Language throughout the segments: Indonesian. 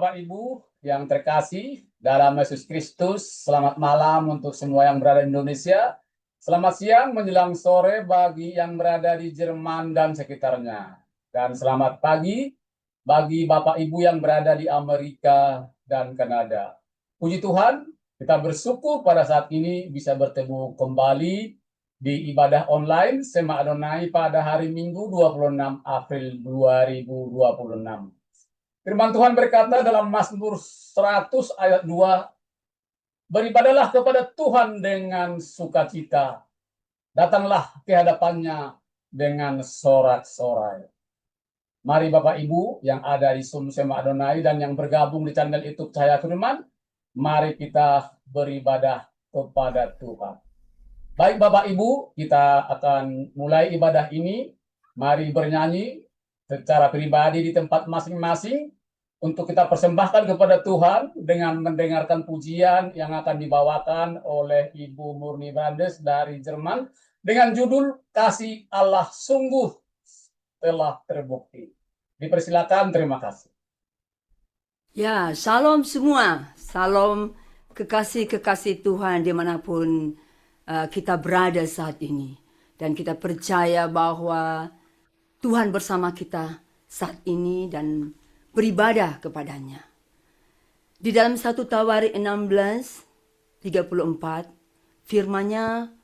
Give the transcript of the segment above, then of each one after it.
Bapak Ibu yang terkasih dalam Yesus Kristus, selamat malam untuk semua yang berada di Indonesia. Selamat siang menjelang sore bagi yang berada di Jerman dan sekitarnya. Dan selamat pagi bagi Bapak Ibu yang berada di Amerika dan Kanada. Puji Tuhan, kita bersyukur pada saat ini bisa bertemu kembali di ibadah online Sema Adonai pada hari Minggu 26 April 2026. Firman Tuhan berkata dalam Mazmur 100 ayat 2, beribadahlah kepada Tuhan dengan sukacita, datanglah ke hadapannya dengan sorak-sorai. Mari Bapak Ibu yang ada di Zoom Sema Adonai dan yang bergabung di channel YouTube Cahaya Firman, mari kita beribadah kepada Tuhan. Baik Bapak Ibu, kita akan mulai ibadah ini. Mari bernyanyi secara pribadi di tempat masing-masing untuk kita persembahkan kepada Tuhan dengan mendengarkan pujian yang akan dibawakan oleh Ibu Murni Brandes dari Jerman dengan judul Kasih Allah Sungguh Telah Terbukti. Dipersilakan, terima kasih. Ya, salam semua. Salam kekasih-kekasih Tuhan dimanapun kita berada saat ini. Dan kita percaya bahwa Tuhan bersama kita saat ini dan beribadah kepadanya. Di dalam 1 Tawarik 16:34, firman-Nya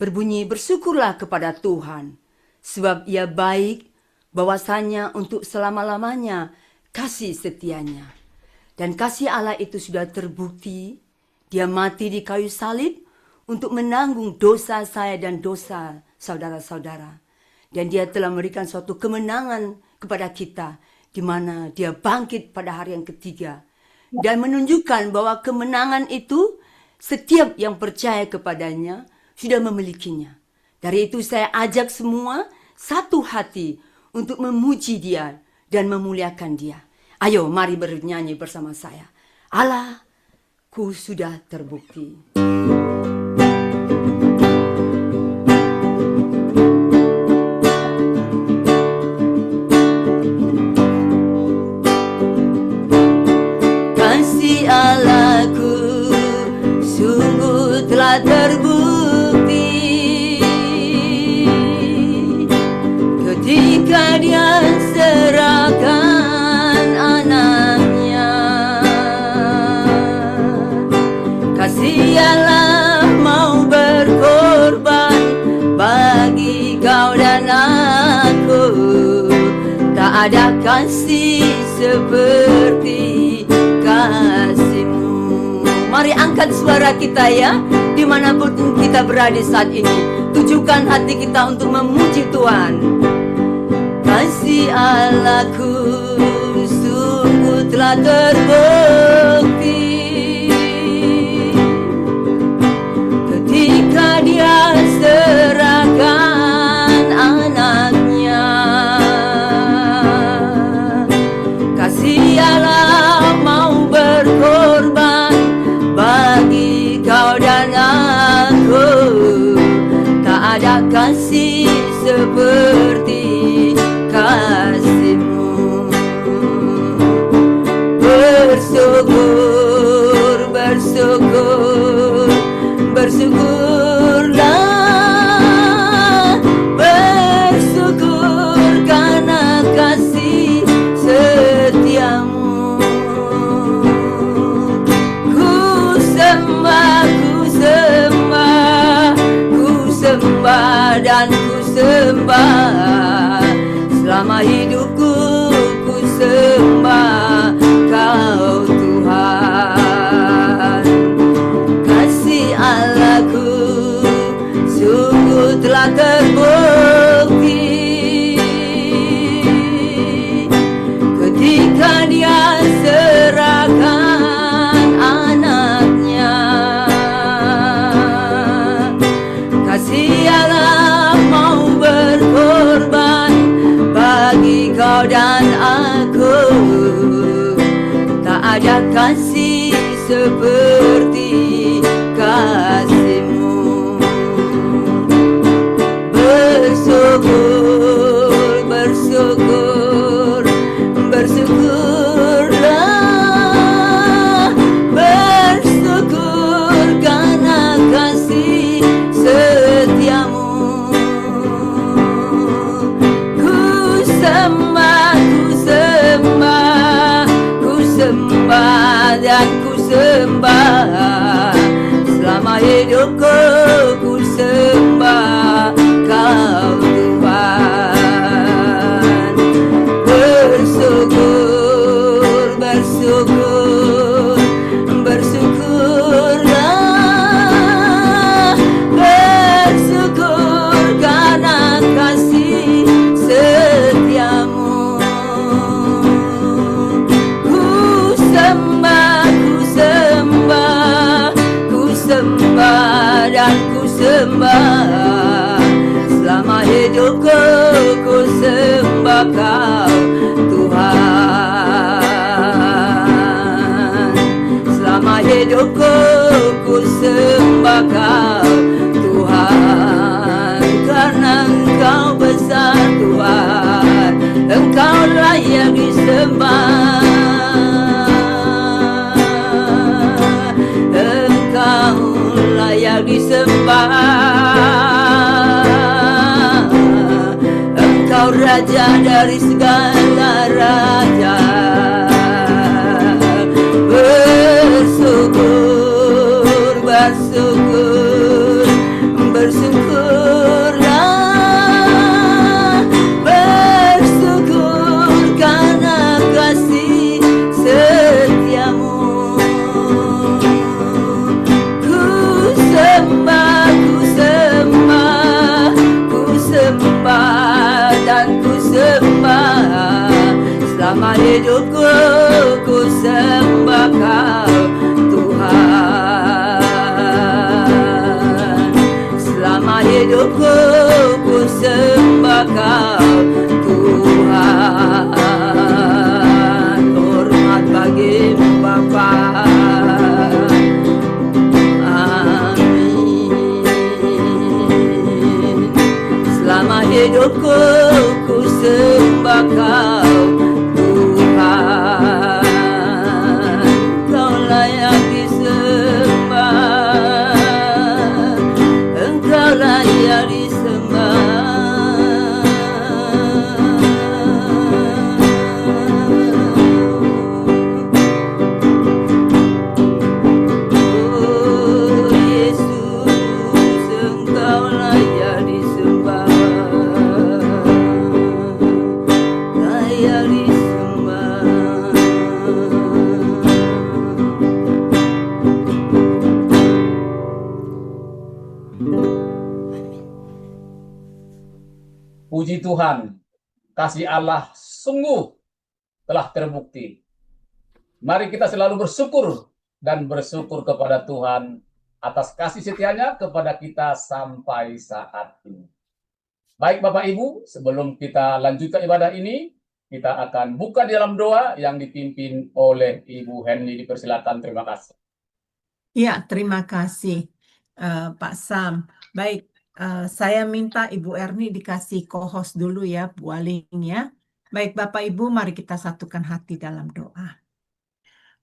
berbunyi, bersyukurlah kepada Tuhan, sebab Ia baik, bahwasanya untuk selama-lamanya kasih setianya. Dan kasih Allah itu sudah terbukti, Dia mati di kayu salib untuk menanggung dosa saya dan dosa saudara-saudara. Dan Dia telah memberikan suatu kemenangan kepada kita, di mana Dia bangkit pada hari yang ketiga. Dan menunjukkan bahwa kemenangan itu setiap yang percaya kepadanya sudah memilikinya. Dari itu saya ajak semua satu hati untuk memuji Dia dan memuliakan Dia. Ayo mari bernyanyi bersama saya. Allahku sudah terbukti. Allahku sungguh telah terbukti ketika Dia serahkan anaknya. Kasih Allah mau berkorban bagi kau dan aku. Tak ada kasih seperti kasih-Mu. Mari angkat suara kita ya, dimanapun kita berada saat ini. Tujukan hati kita untuk memuji Tuhan. Kasih Allahku sungguh telah terbukti ketika Dia serahkan anaknya. Kasih Allah mau berkorban bagi kau dan aku. Tak ada kasih seperti kasih-Mu. Bersyukur, bersyukur, bersyukurlah, bersyukur karena kasih setiamu. Ku sembah, ku sembah, ku sembah dan ku sembah. Selama hidupku ku sembah Kau Tuhan. Kasih Allahku sungguh telah terbukti ketika Dia serahkan anaknya. Kasih Allah mau berkorban hidupku ku sembah Kau Tuhan. Bersyukur, bersyukur, bersyukurlah, bersyukur karena kasih setiamu. Ku sembah, ku sembah, ku sembah dan ku sembah. Selama hidupku ku sembah Kau Tuhan. Selama hidupku ku sembah Kau Tuhan. Karena Engkau besar Tuhan, Engkau layak disembah. Engkau layak disembah. Engkau Raja dari segala raja. Bersyukur, bersyukur, bersyukurlah, bersyukur karena kasih setiamu. Ku sembah, ku sembah, ku sembah dan ku sembah. Selama hidupku ku sembah Kau Tuhan. Selama hidupku ku sembah Kau Tuhan. Hormat bagimu Bapa. Amin. Selama hidupku ku sembah Kau Tuhan. Kau layak disembah, Engkau layak disembah. Oh Yesus, Engkau layak disembah, layak disembah. Puji Tuhan, kasih Allah sungguh telah terbukti. Mari kita selalu bersyukur dan bersyukur kepada Tuhan atas kasih setianya kepada kita sampai saat ini. Baik Bapak Ibu, sebelum kita lanjutkan ibadah ini, kita akan buka di dalam doa yang dipimpin oleh Ibu Henny. Dipersilakan, terima kasih. Ya, terima kasih Pak Sam. Baik, saya minta Ibu Erni dikasih co-host dulu ya, Bu Aling ya. Baik, Bapak Ibu, mari kita satukan hati dalam doa.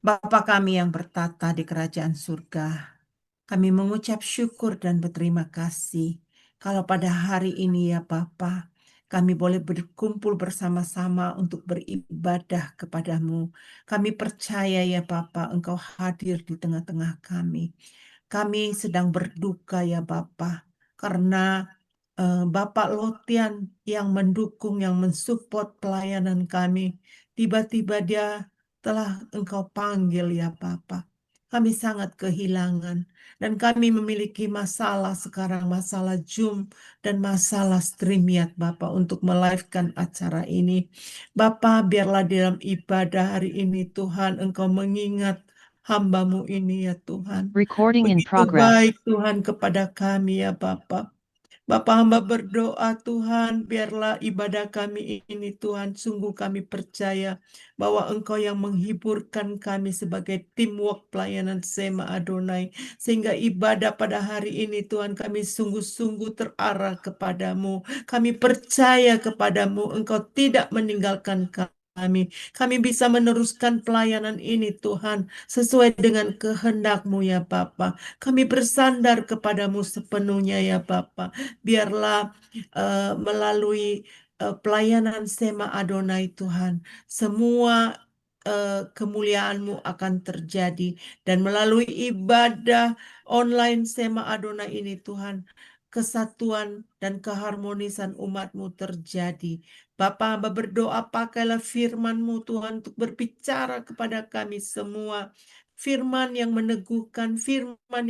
Bapa kami yang bertata di kerajaan surga, kami mengucap syukur dan berterima kasih kalau pada hari ini ya Bapa, kami boleh berkumpul bersama-sama untuk beribadah kepadamu. Kami percaya ya Bapa, Engkau hadir di tengah-tengah kami. Kami sedang berduka ya Bapa, karena Bapak Lotian yang mendukung, yang mensupport pelayanan kami, tiba-tiba dia telah Engkau panggil ya Bapa. Kami sangat kehilangan dan kami memiliki masalah sekarang, masalah Zoom dan masalah StreamYard Bapak untuk melivekan acara ini. Bapak, biarlah dalam ibadah hari ini Tuhan Engkau mengingat hamba-Mu ini ya Tuhan. Recording in Begitu progress. baik Tuhan kepada kami ya Bapak. Bapak hamba berdoa Tuhan, biarlah ibadah kami ini Tuhan, sungguh kami percaya bahwa Engkau yang menghiburkan kami sebagai teamwork pelayanan Sema Adonai. Sehingga ibadah pada hari ini Tuhan kami sungguh-sungguh terarah kepadamu. Kami percaya kepadamu, Engkau tidak meninggalkan kami. Kami bisa meneruskan pelayanan ini Tuhan, sesuai dengan kehendak-Mu ya Bapa. Kami bersandar kepadamu sepenuhnya ya Bapa. Biarlah melalui pelayanan Sema Adonai Tuhan, semua kemuliaan-Mu akan terjadi. Dan melalui ibadah online Sema Adonai ini Tuhan, kesatuan dan keharmonisan umat-Mu terjadi. Bapa, hamba berdoa pakailah firman-Mu Tuhan untuk berbicara kepada kami semua. Firman yang meneguhkan, firman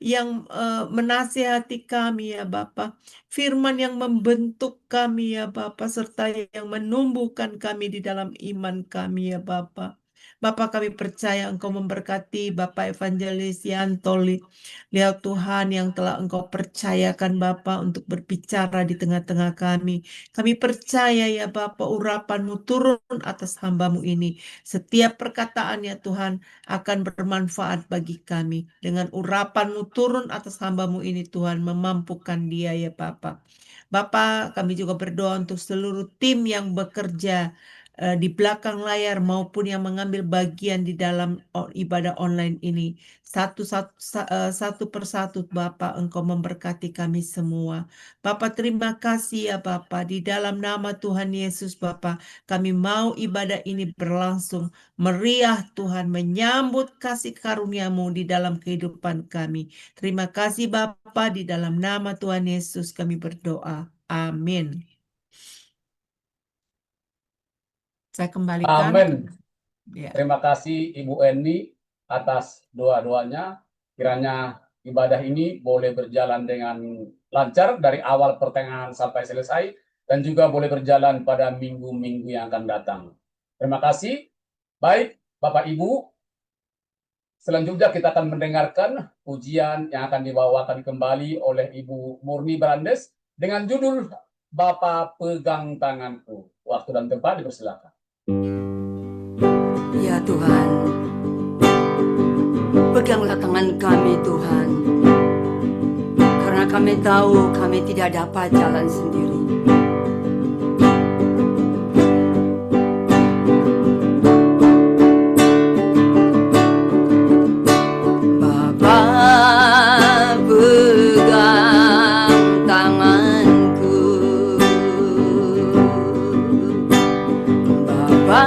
yang menasihati kami ya Bapa. Firman yang membentuk kami ya Bapa, serta yang menumbuhkan kami di dalam iman kami ya Bapa. Bapa, kami percaya Engkau memberkati Bapak Evangelis Yantoli. Lihat Tuhan yang telah Engkau percayakan Bapa untuk berbicara di tengah-tengah kami. Kami percaya ya Bapa, urapan-Mu turun atas hamba-Mu ini. Setiap perkataannya Tuhan akan bermanfaat bagi kami. Dengan urapan-Mu turun atas hamba-Mu ini Tuhan, memampukan dia ya Bapa. Bapa, kami juga berdoa untuk seluruh tim yang bekerja di belakang layar maupun yang mengambil bagian di dalam ibadah online ini. Satu persatu Bapa, Engkau memberkati kami semua. Bapa, terima kasih ya Bapa, di dalam nama Tuhan Yesus Bapa, kami mau ibadah ini berlangsung meriah Tuhan, menyambut kasih karunia-Mu di dalam kehidupan kami. Terima kasih Bapa, di dalam nama Tuhan Yesus kami berdoa. Amin. Saya kembalikan. Amin. Ya. Terima kasih Ibu Eni atas doa-doanya. Kiranya ibadah ini boleh berjalan dengan lancar dari awal pertengahan sampai selesai, dan juga boleh berjalan pada minggu-minggu yang akan datang. Terima kasih. Baik, Bapak Ibu, selanjutnya kita akan mendengarkan pujian yang akan dibawakan kembali oleh Ibu Murni Brandes dengan judul Bapa Pegang Tanganku. Waktu dan tempat dipersilakan. Ya Tuhan, peganglah tangan kami Tuhan, karena kami tahu kami tidak dapat jalan sendiri. Bapa pegang tanganku, Bapa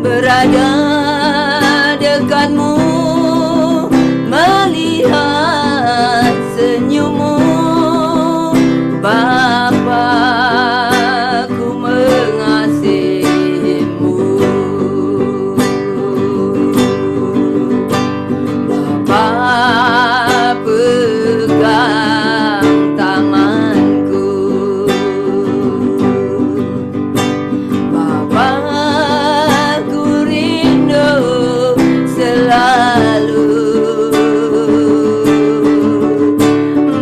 berada dekatmu, melihat senyummu, Bapa, ku mengasihimu. Bapa pegang tanganku, Bapa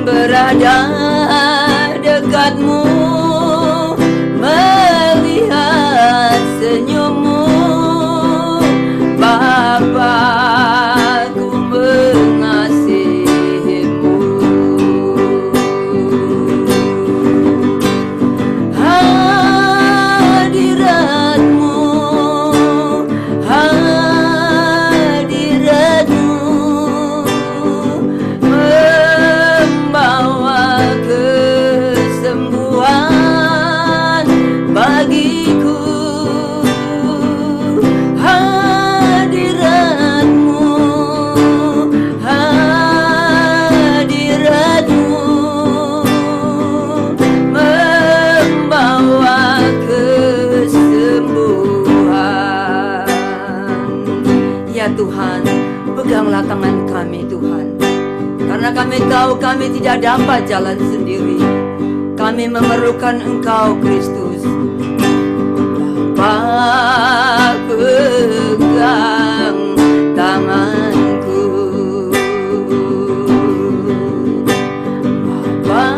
berada dekatmu, melihat senyummu, Bapa, ku mengasihimu. Hadiratmu, hadiratmu membawa kesembuhan bagiku. Hadiratmu, hadiratmu membawa kesembuhan. Ya Tuhan, peganglah tangan kami Tuhan, karena kami tahu kami tidak dapat jalan sendiri. Kami memerlukan Engkau Kristus. Bapa pegang tanganku, Bapa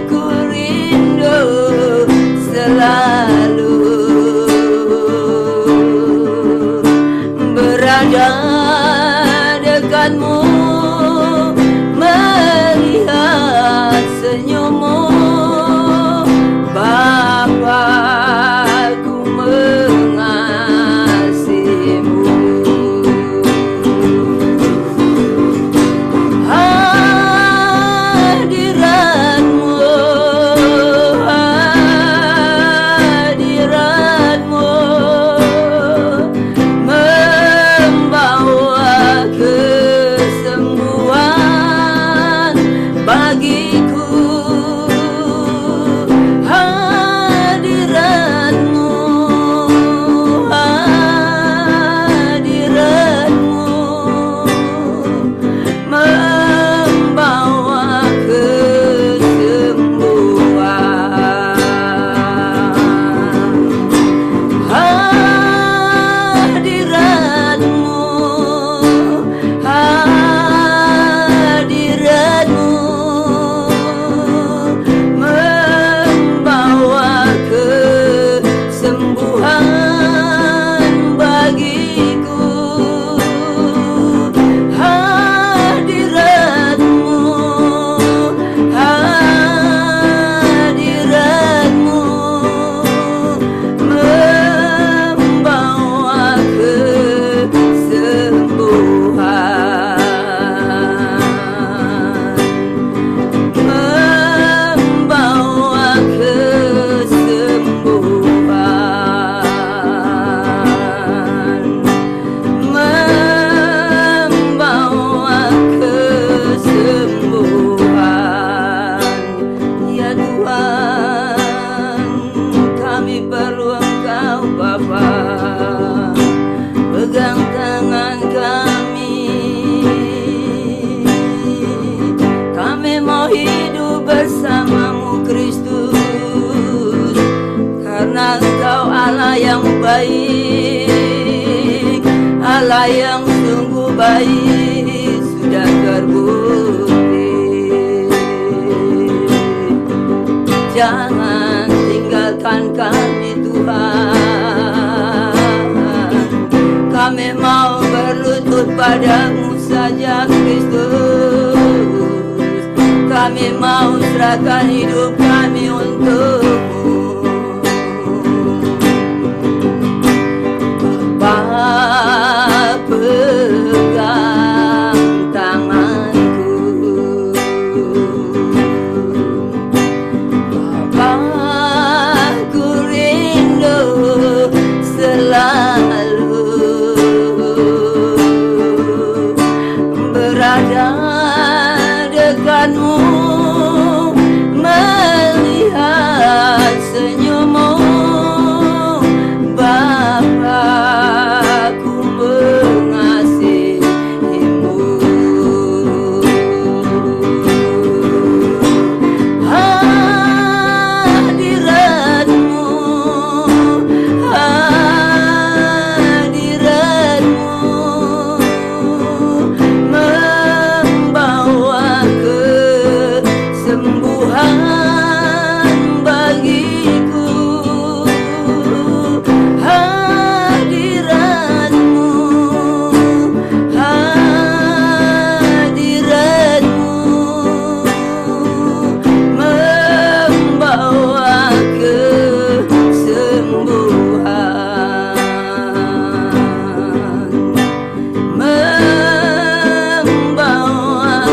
ku rindu selalu berada dekatmu, melihat senyummu, Bapa. Allah yang baik, Allah yang sungguh baik, sudah terbukti. Jangan tinggalkan kami Tuhan, kami mau berlutut padamu saja Kristus, kami mau serahkan hidup kami untukmu. Bapa, pegang tanganku, Bapa, ku rindu selalu berada dekatmu, melihat senyummu. Bapa, ku mengasihimu. Hadiratmu, hadiratmu membawa kesembuhan bagiku. Hadiratmu, hadiratmu membawa kesembuhan, membawa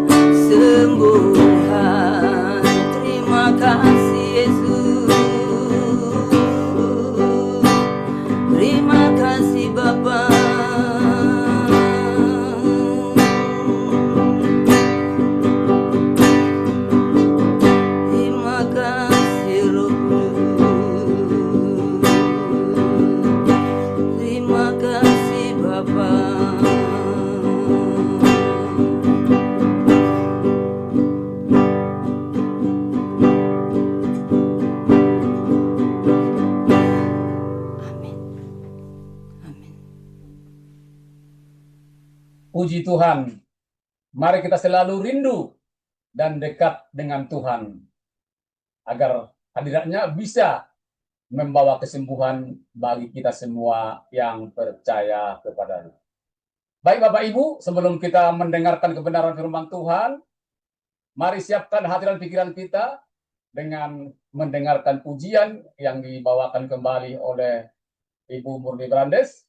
kesembuhan. Terima kasih Yesus, terima kasih Bapa. Terima kasih Roh Kudus, terima kasih Bapa. Amin. Amin. Puji Tuhan. Mari kita selalu rindu dan dekat dengan Tuhan, agar hadiratnya bisa membawa kesembuhan bagi kita semua yang percaya kepadanya. Baik Bapak Ibu, sebelum kita mendengarkan kebenaran firman Tuhan, mari siapkan hati dan pikiran kita dengan mendengarkan pujian yang dibawakan kembali oleh Ibu Murni Brandes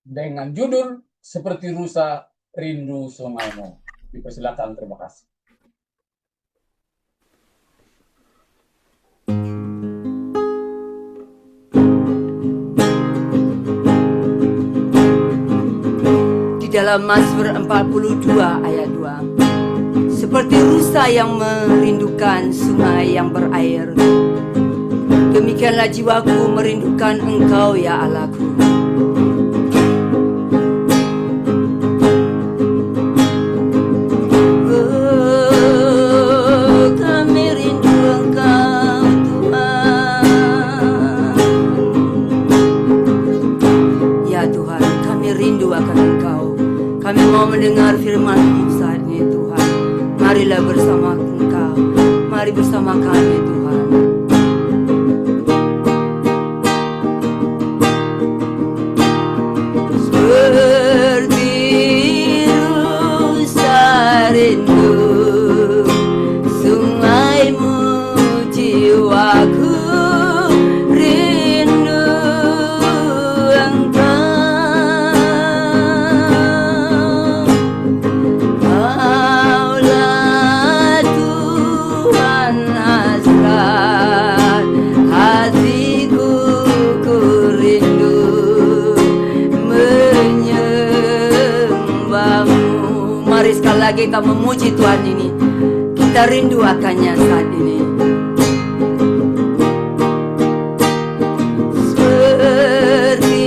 dengan judul Seperti Rusa Rindu Sungaimu. Dipersilakan, terima kasih. Di dalam Mazmur 42 ayat 2, seperti rusa yang merindukan sungai yang berair, demikianlah jiwaku merindukan Engkau ya Allahku. Kami rindu Engkau Tuhan. Ya Tuhan, kami rindu akan Engkau. Kami mau mendengar firman-Mu saat ini Tuhan. Marilah bersama Engkau, mari bersama kami Tuhan. Seperti rusa rindu sungaimu, jiwaku rindu Engkau. Kaulah Tuhan hasrat hatiku, ku rindu menyembahmu. Mari sekali lagi kita memuji Tuhan ini. Kita rindu akannya saat ini. Seperti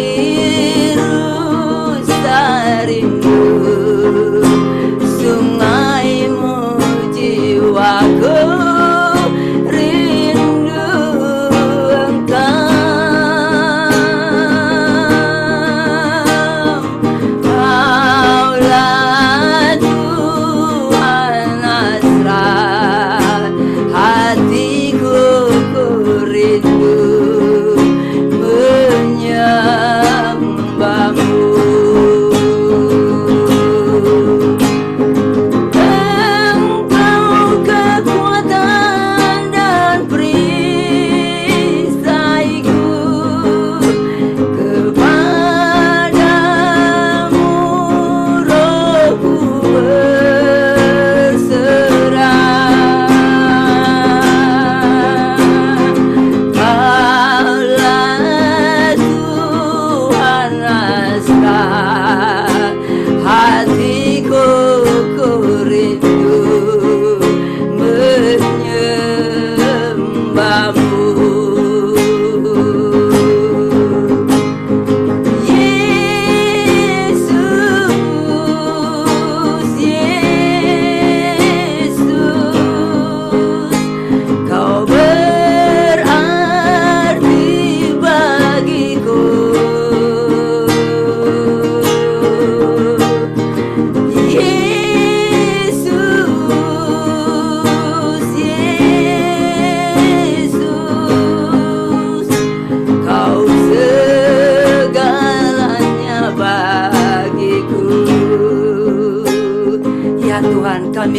rusa rindu sungaimu, jiwaku rindu Engkau.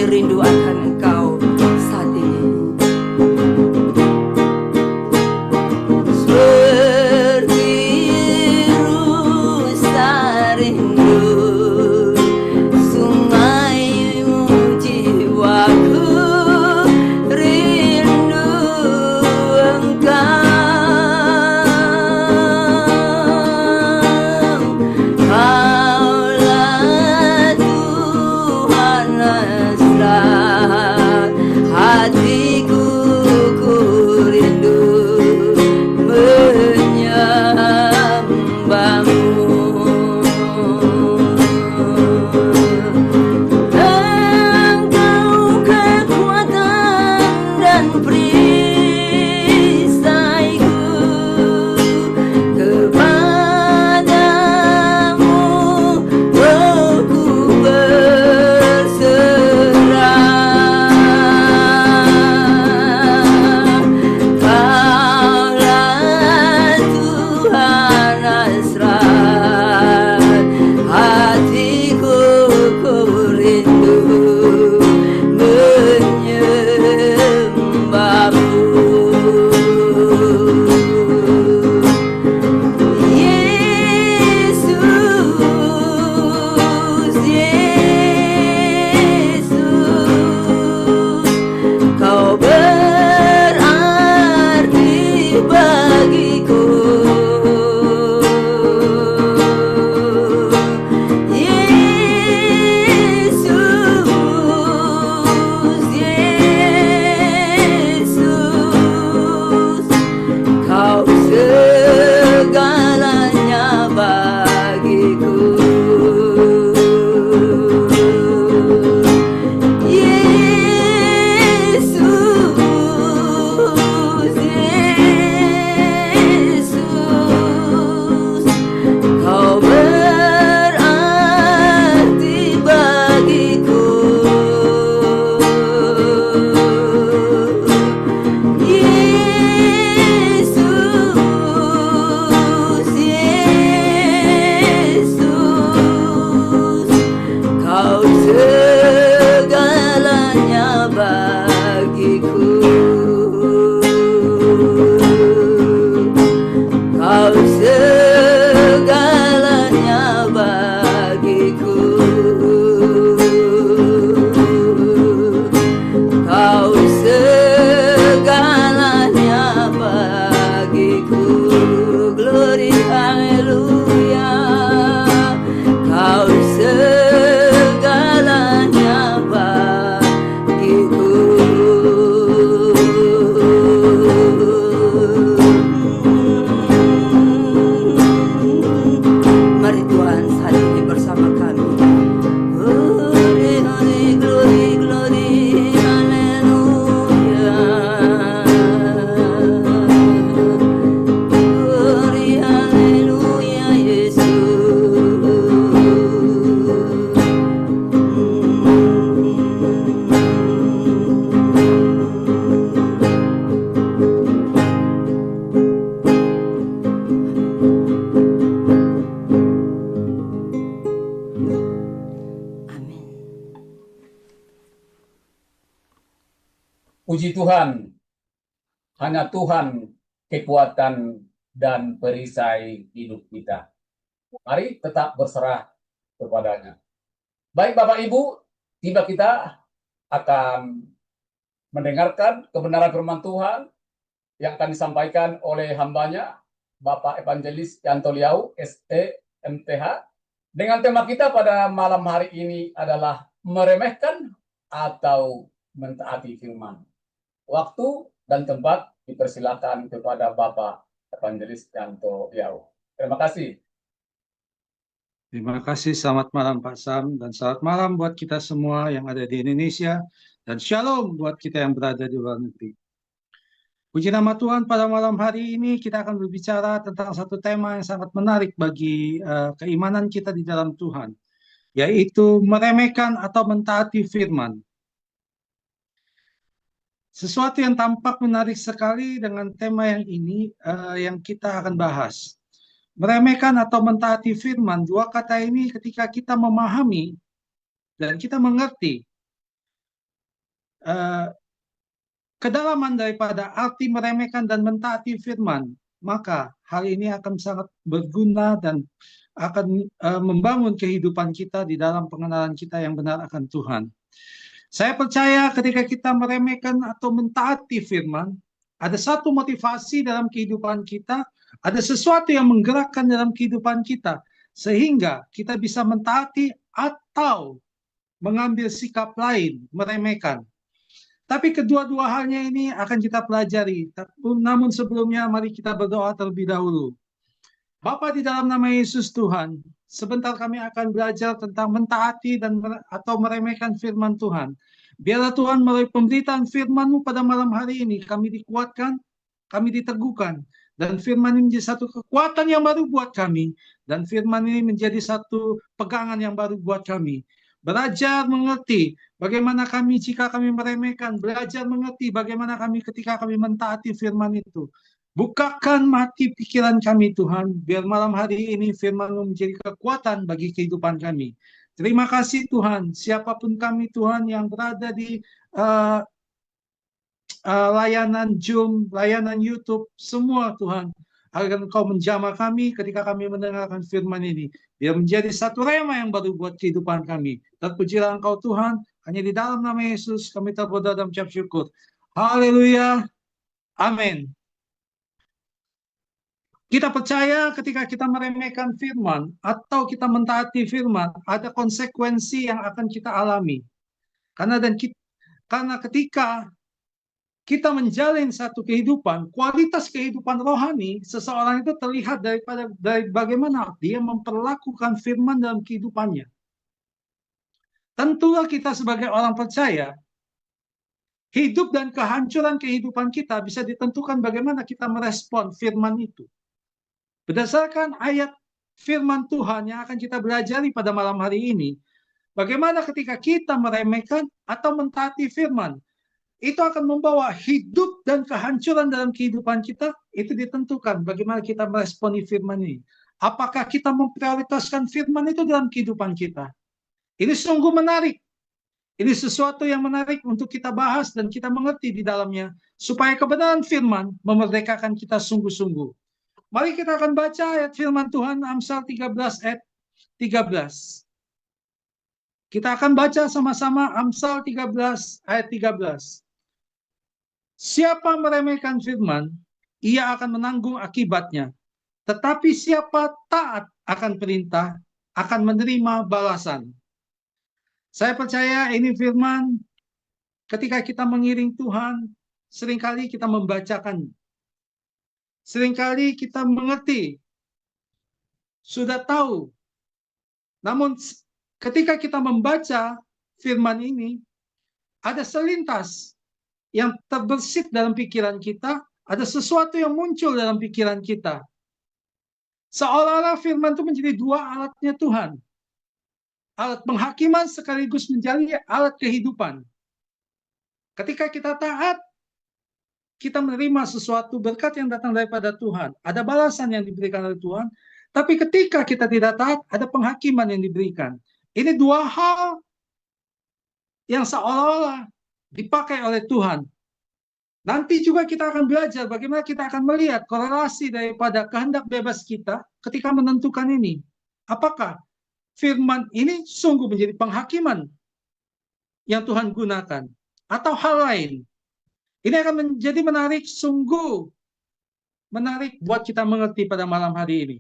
kami rindu akan Engkau saat ini. Seperti rusa rindu sungaimu jiwaku rindu Engkau. Kaulah Tuhan hasrat hatiku, ku rindu menyembahmu. Engkau kekuatan dan perisaiku, kepadamu aku berserah. Kaulah Tuhan hasrat hatiku, ku rindu menyembahmu. Yesus, Yesus, Kau berarti bagiku. Yesus, Yesus, Kau segalanya bagiku. Yesus, Yesus, Kau berarti bagiku. Yesus, Yesus, Kau segalanya bagiku. Kau segalanya bagiku. Kau segalanya bagiku. Glory, haleluya. Kau segalanya bagiku. Mari Tuhan saat ini bersama kami. Glory, glory, glory, glory, haleluya. Glory, haleluya, Yesus. Amin. Puji Tuhan, hanya Tuhan kekuatan dan perisai hidup kita. Mari tetap berserah kepadanya. Baik Bapak Ibu, tiba kita akan mendengarkan kebenaran firman Tuhan yang akan disampaikan oleh hambanya, Bapak Evangelis Yanto Liau, SE, MTH. Dengan tema kita pada malam hari ini adalah meremehkan atau mentaati firman. Waktu dan tempat dipersilakan kepada Bapak Evangelis Yanto Liau. Terima kasih. Terima kasih, selamat malam Pak Sam, dan selamat malam buat kita semua yang ada di Indonesia, dan shalom buat kita yang berada di luar negeri. Puji nama Tuhan, pada malam hari ini kita akan berbicara tentang satu tema yang sangat menarik bagi keimanan kita di dalam Tuhan, yaitu meremehkan atau mentaati firman. Sesuatu yang tampak menarik sekali dengan tema yang ini yang kita akan bahas. Meremehkan atau mentaati firman, dua kata ini ketika kita memahami dan kita mengerti, kedalaman daripada arti meremehkan dan mentaati firman, maka hal ini akan sangat berguna dan akan membangun kehidupan kita di dalam pengenalan kita yang benar akan Tuhan. Saya percaya ketika kita meremehkan atau mentaati firman, ada satu motivasi dalam kehidupan kita, ada sesuatu yang menggerakkan dalam kehidupan kita, sehingga kita bisa mentaati atau mengambil sikap lain, meremehkan. Tapi kedua-dua halnya ini akan kita pelajari. Namun sebelumnya mari kita berdoa terlebih dahulu. Bapa di dalam nama Yesus Tuhan, sebentar kami akan belajar tentang mentaati dan atau meremehkan firman Tuhan. Biarlah Tuhan melalui pemberitaan firman-Mu pada malam hari ini kami dikuatkan, kami diteguhkan. Dan firman ini menjadi satu kekuatan yang baru buat kami. Dan firman ini menjadi satu pegangan yang baru buat kami. Belajar mengerti bagaimana kami jika kami meremehkan, belajar mengerti bagaimana kami ketika kami mentaati firman itu. Bukakan mati pikiran kami Tuhan, biar malam hari ini firman-Mu menjadi kekuatan bagi kehidupan kami. Terima kasih Tuhan, siapapun kami Tuhan yang berada di layanan Zoom, layanan YouTube, semua Tuhan, agar Engkau menjamah kami ketika kami mendengarkan firman ini. Biar menjadi satu rema yang baru buat kehidupan kami. Terpujilah Engkau Tuhan, hanya di dalam nama Yesus kami berdoa dan mengucap syukur. Haleluya. Amin. Kita percaya ketika kita meremehkan firman atau kita mentaati firman, ada konsekuensi yang akan kita alami. Karena ketika kita menjalin satu kehidupan, kualitas kehidupan rohani seseorang itu terlihat dari bagaimana dia memperlakukan firman dalam kehidupannya. Tentulah kita sebagai orang percaya, hidup dan kehancuran kehidupan kita bisa ditentukan bagaimana kita merespon firman itu. Berdasarkan ayat firman Tuhan yang akan kita belajari pada malam hari ini, bagaimana ketika kita meremehkan atau mentaati firman, itu akan membawa hidup dan kehancuran dalam kehidupan kita, itu ditentukan bagaimana kita meresponi firman ini. Apakah kita memprioritaskan firman itu dalam kehidupan kita? Ini sungguh menarik. Ini sesuatu yang menarik untuk kita bahas dan kita mengerti di dalamnya, supaya kebenaran firman memerdekakan kita sungguh-sungguh. Mari kita akan baca ayat firman Tuhan, Amsal 13 ayat 13. Kita akan baca sama-sama Amsal 13 ayat 13. Siapa meremehkan firman, ia akan menanggung akibatnya. Tetapi siapa taat akan perintah, akan menerima balasan. Saya percaya ini firman, ketika kita mengiring Tuhan, seringkali kita membacakan. Seringkali kita mengerti, sudah tahu. Namun ketika kita membaca firman ini, ada selintas yang terbersit dalam pikiran kita, ada sesuatu yang muncul dalam pikiran kita. Seolah-olah firman itu menjadi dua alatnya Tuhan. Alat penghakiman sekaligus menjadi alat kehidupan. Ketika kita taat, kita menerima sesuatu berkat yang datang daripada Tuhan. Ada balasan yang diberikan oleh Tuhan. Tapi ketika kita tidak taat, ada penghakiman yang diberikan. Ini dua hal yang seolah-olah dipakai oleh Tuhan. Nanti juga kita akan belajar bagaimana kita akan melihat korelasi daripada kehendak bebas kita ketika menentukan ini. Apakah firman ini sungguh menjadi penghakiman yang Tuhan gunakan atau hal lain? Ini akan menjadi menarik, sungguh menarik buat kita mengerti pada malam hari ini.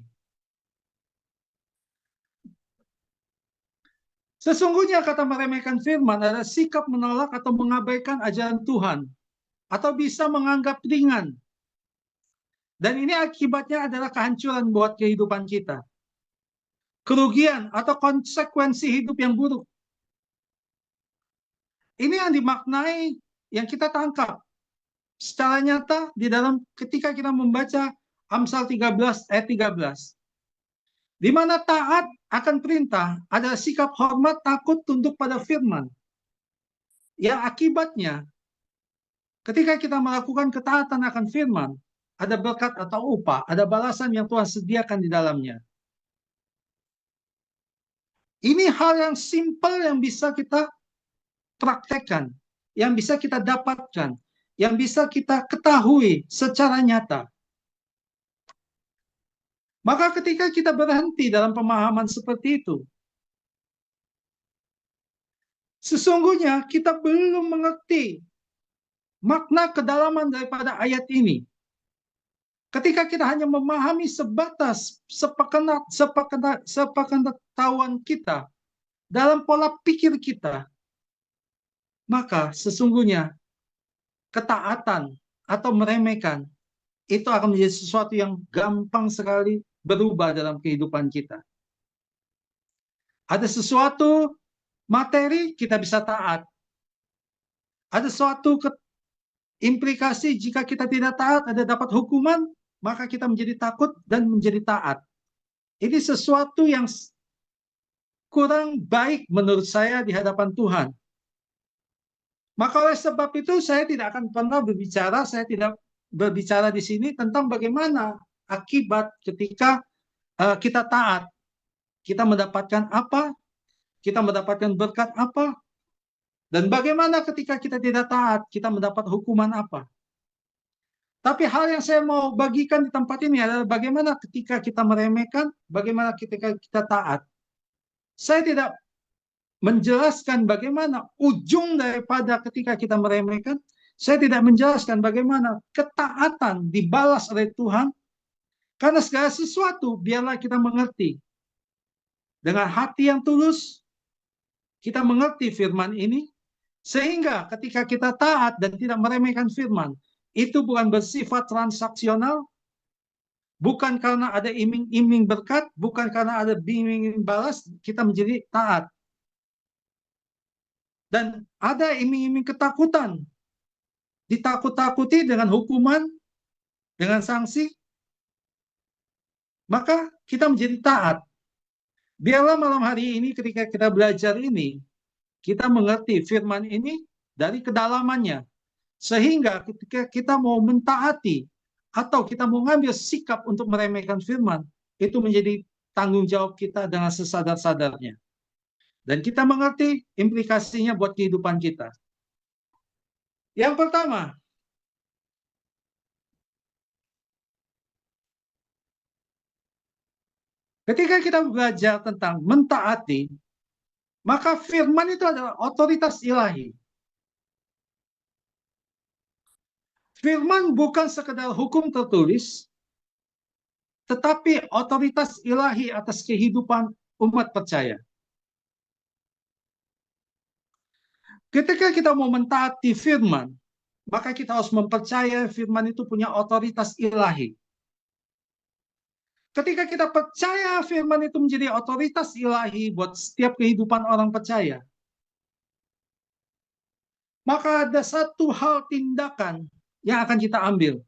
Sesungguhnya kata meremehkan firman adalah sikap menolak atau mengabaikan ajaran Tuhan, atau bisa menganggap ringan. Dan ini akibatnya adalah kehancuran buat kehidupan kita. Kerugian atau konsekuensi hidup yang buruk. Ini yang dimaknai, yang kita tangkap secara nyata di dalam ketika kita membaca Amsal 13 ayat 13. Di mana taat akan perintah adalah sikap hormat, takut, tunduk pada firman. Yang akibatnya ketika kita melakukan ketaatan akan firman, ada berkat atau upah, ada balasan yang Tuhan sediakan di dalamnya. Ini hal yang simpel yang bisa kita praktekkan. yang bisa kita dapatkan, yang bisa kita ketahui secara nyata. Maka ketika kita berhenti dalam pemahaman seperti itu, sesungguhnya kita belum mengerti makna kedalaman daripada ayat ini. Ketika kita hanya memahami sebatas sepengetahuan kita dalam pola pikir kita, maka sesungguhnya ketaatan atau meremehkan itu akan menjadi sesuatu yang gampang sekali berubah dalam kehidupan kita. Ada sesuatu materi kita bisa taat. Ada suatu implikasi jika kita tidak taat, ada dapat hukuman, maka kita menjadi takut dan menjadi taat. Ini sesuatu yang kurang baik menurut saya di hadapan Tuhan. Maka oleh sebab itu saya tidak akan pernah berbicara, saya tidak berbicara di sini tentang bagaimana akibat ketika kita taat. Kita mendapatkan apa? Kita mendapatkan berkat apa? Dan bagaimana ketika kita tidak taat, kita mendapat hukuman apa? Tapi hal yang saya mau bagikan di tempat ini adalah bagaimana ketika kita meremehkan, bagaimana ketika kita taat. Saya tidak menjelaskan bagaimana ujung daripada ketika kita meremehkan. Saya tidak menjelaskan bagaimana ketaatan dibalas oleh Tuhan. Karena segala sesuatu biarlah kita mengerti. Dengan hati yang tulus, kita mengerti firman ini. Sehingga ketika kita taat dan tidak meremehkan firman, itu bukan bersifat transaksional, bukan karena ada iming-iming berkat, bukan karena ada iming-iming balas, kita menjadi taat. Dan ada iming-iming ketakutan, ditakut-takuti dengan hukuman, dengan sanksi, maka kita menjadi taat. Biarlah malam hari ini ketika kita belajar ini, kita mengerti firman ini dari kedalamannya. Sehingga ketika kita mau mentaati atau kita mau ngambil sikap untuk meremehkan firman, itu menjadi tanggung jawab kita dengan sesadar-sadarnya. Dan kita mengerti implikasinya buat kehidupan kita. Yang pertama, ketika kita belajar tentang mentaati, maka firman itu adalah otoritas ilahi. Firman bukan sekedar hukum tertulis, tetapi otoritas ilahi atas kehidupan umat percaya. Ketika kita mau mentaati firman, maka kita harus mempercayai firman itu punya otoritas ilahi. Ketika kita percaya firman itu menjadi otoritas ilahi buat setiap kehidupan orang percaya, maka ada satu hal tindakan yang akan kita ambil.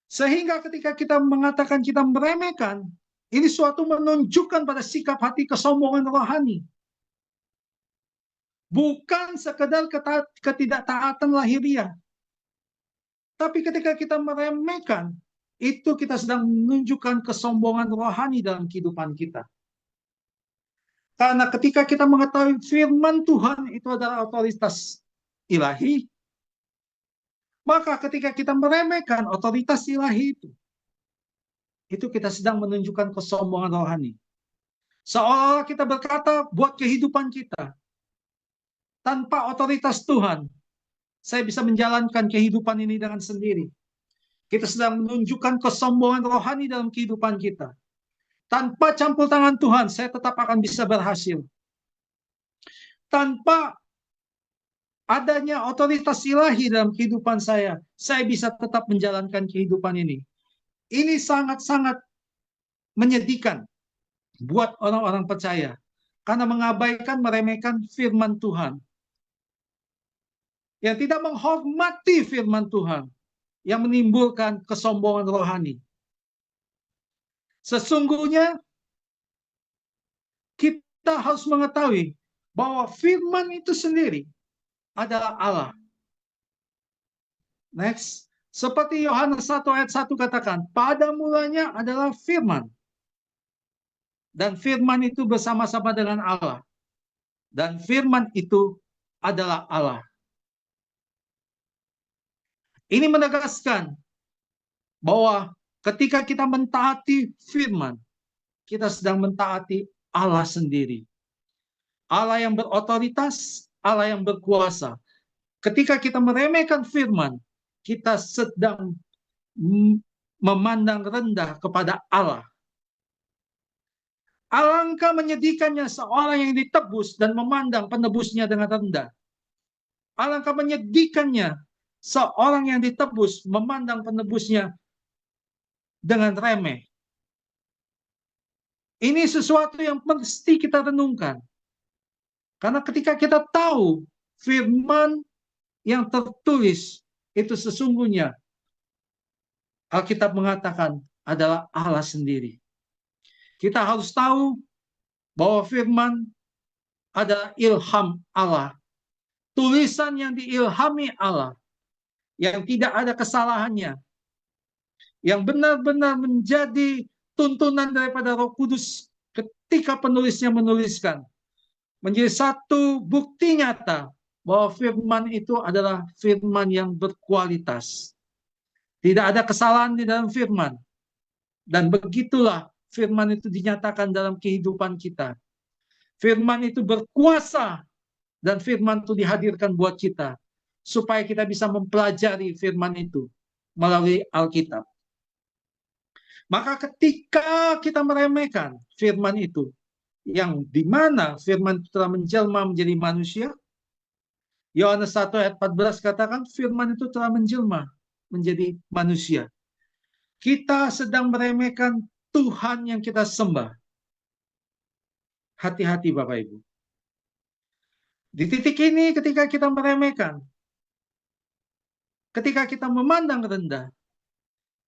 Sehingga ketika kita mengatakan kita meremehkan, ini suatu menunjukkan pada sikap hati kesombongan rohani. Bukan sekedar ketidaktaatan lahiriah. Tapi ketika kita meremehkan, itu kita sedang menunjukkan kesombongan rohani dalam kehidupan kita. Karena ketika kita mengetahui firman Tuhan itu adalah otoritas ilahi, maka ketika kita meremehkan otoritas ilahi itu kita sedang menunjukkan kesombongan rohani. Seolah-olah kita berkata buat kehidupan kita, tanpa otoritas Tuhan, saya bisa menjalankan kehidupan ini dengan sendiri. Kita sedang menunjukkan kesombongan rohani dalam kehidupan kita. Tanpa campur tangan Tuhan, saya tetap akan bisa berhasil. Tanpa adanya otoritas ilahi dalam kehidupan saya bisa tetap menjalankan kehidupan ini. Ini sangat-sangat menyedihkan buat orang-orang percaya. Karena mengabaikan, meremehkan firman Tuhan. Yang tidak menghormati firman Tuhan. Yang menimbulkan kesombongan rohani. Sesungguhnya kita harus mengetahui bahwa firman itu sendiri adalah Allah. Next. Seperti Yohanes 1 ayat 1 katakan, pada mulanya adalah firman. Dan firman itu bersama-sama dengan Allah. dan firman itu adalah Allah. Ini menegaskan bahwa ketika kita mentaati firman, kita sedang mentaati Allah sendiri. Allah yang berotoritas, Allah yang berkuasa. Ketika kita meremehkan firman, kita sedang memandang rendah kepada Allah. Alangkah menyedihkannya seorang yang ditebus dan memandang penebusnya dengan rendah. Alangkah menyedihkannya seorang yang ditebus memandang penebusnya dengan remeh. Ini sesuatu yang mesti kita renungkan. Karena ketika kita tahu firman yang tertulis itu sesungguhnya Alkitab mengatakan adalah Allah sendiri. Kita harus tahu bahwa firman adalah ilham Allah. Tulisan yang diilhami Allah. Yang tidak ada kesalahannya. Yang benar-benar menjadi tuntunan daripada Roh Kudus ketika penulisnya menuliskan. Menjadi satu bukti nyata bahwa firman itu adalah firman yang berkualitas. Tidak ada kesalahan di dalam firman. Dan begitulah firman itu dinyatakan dalam kehidupan kita. Firman itu berkuasa dan firman itu dihadirkan buat kita. Supaya kita bisa mempelajari firman itu melalui Alkitab. Maka ketika kita meremehkan firman itu, yang dimana firman itu telah menjelma menjadi manusia, Yohanes 1 ayat 14 katakan firman itu telah menjelma menjadi manusia. Kita sedang meremehkan Tuhan yang kita sembah. Hati-hati Bapak Ibu. Di titik ini ketika kita meremehkan, ketika kita memandang rendah,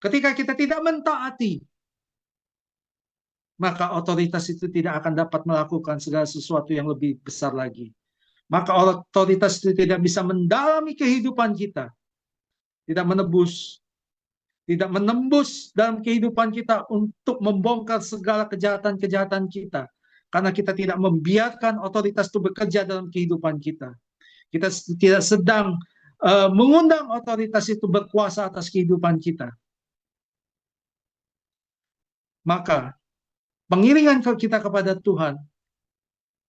ketika kita tidak mentaati, maka otoritas itu tidak akan dapat melakukan segala sesuatu yang lebih besar lagi. Maka otoritas itu tidak bisa mendalami kehidupan kita. Tidak menembus dalam kehidupan kita untuk membongkar segala kejahatan-kejahatan kita. Karena kita tidak membiarkan otoritas itu bekerja dalam kehidupan kita. Kita tidak sedang mengundang otoritas itu berkuasa atas kehidupan kita. Maka pengiringan kita kepada Tuhan,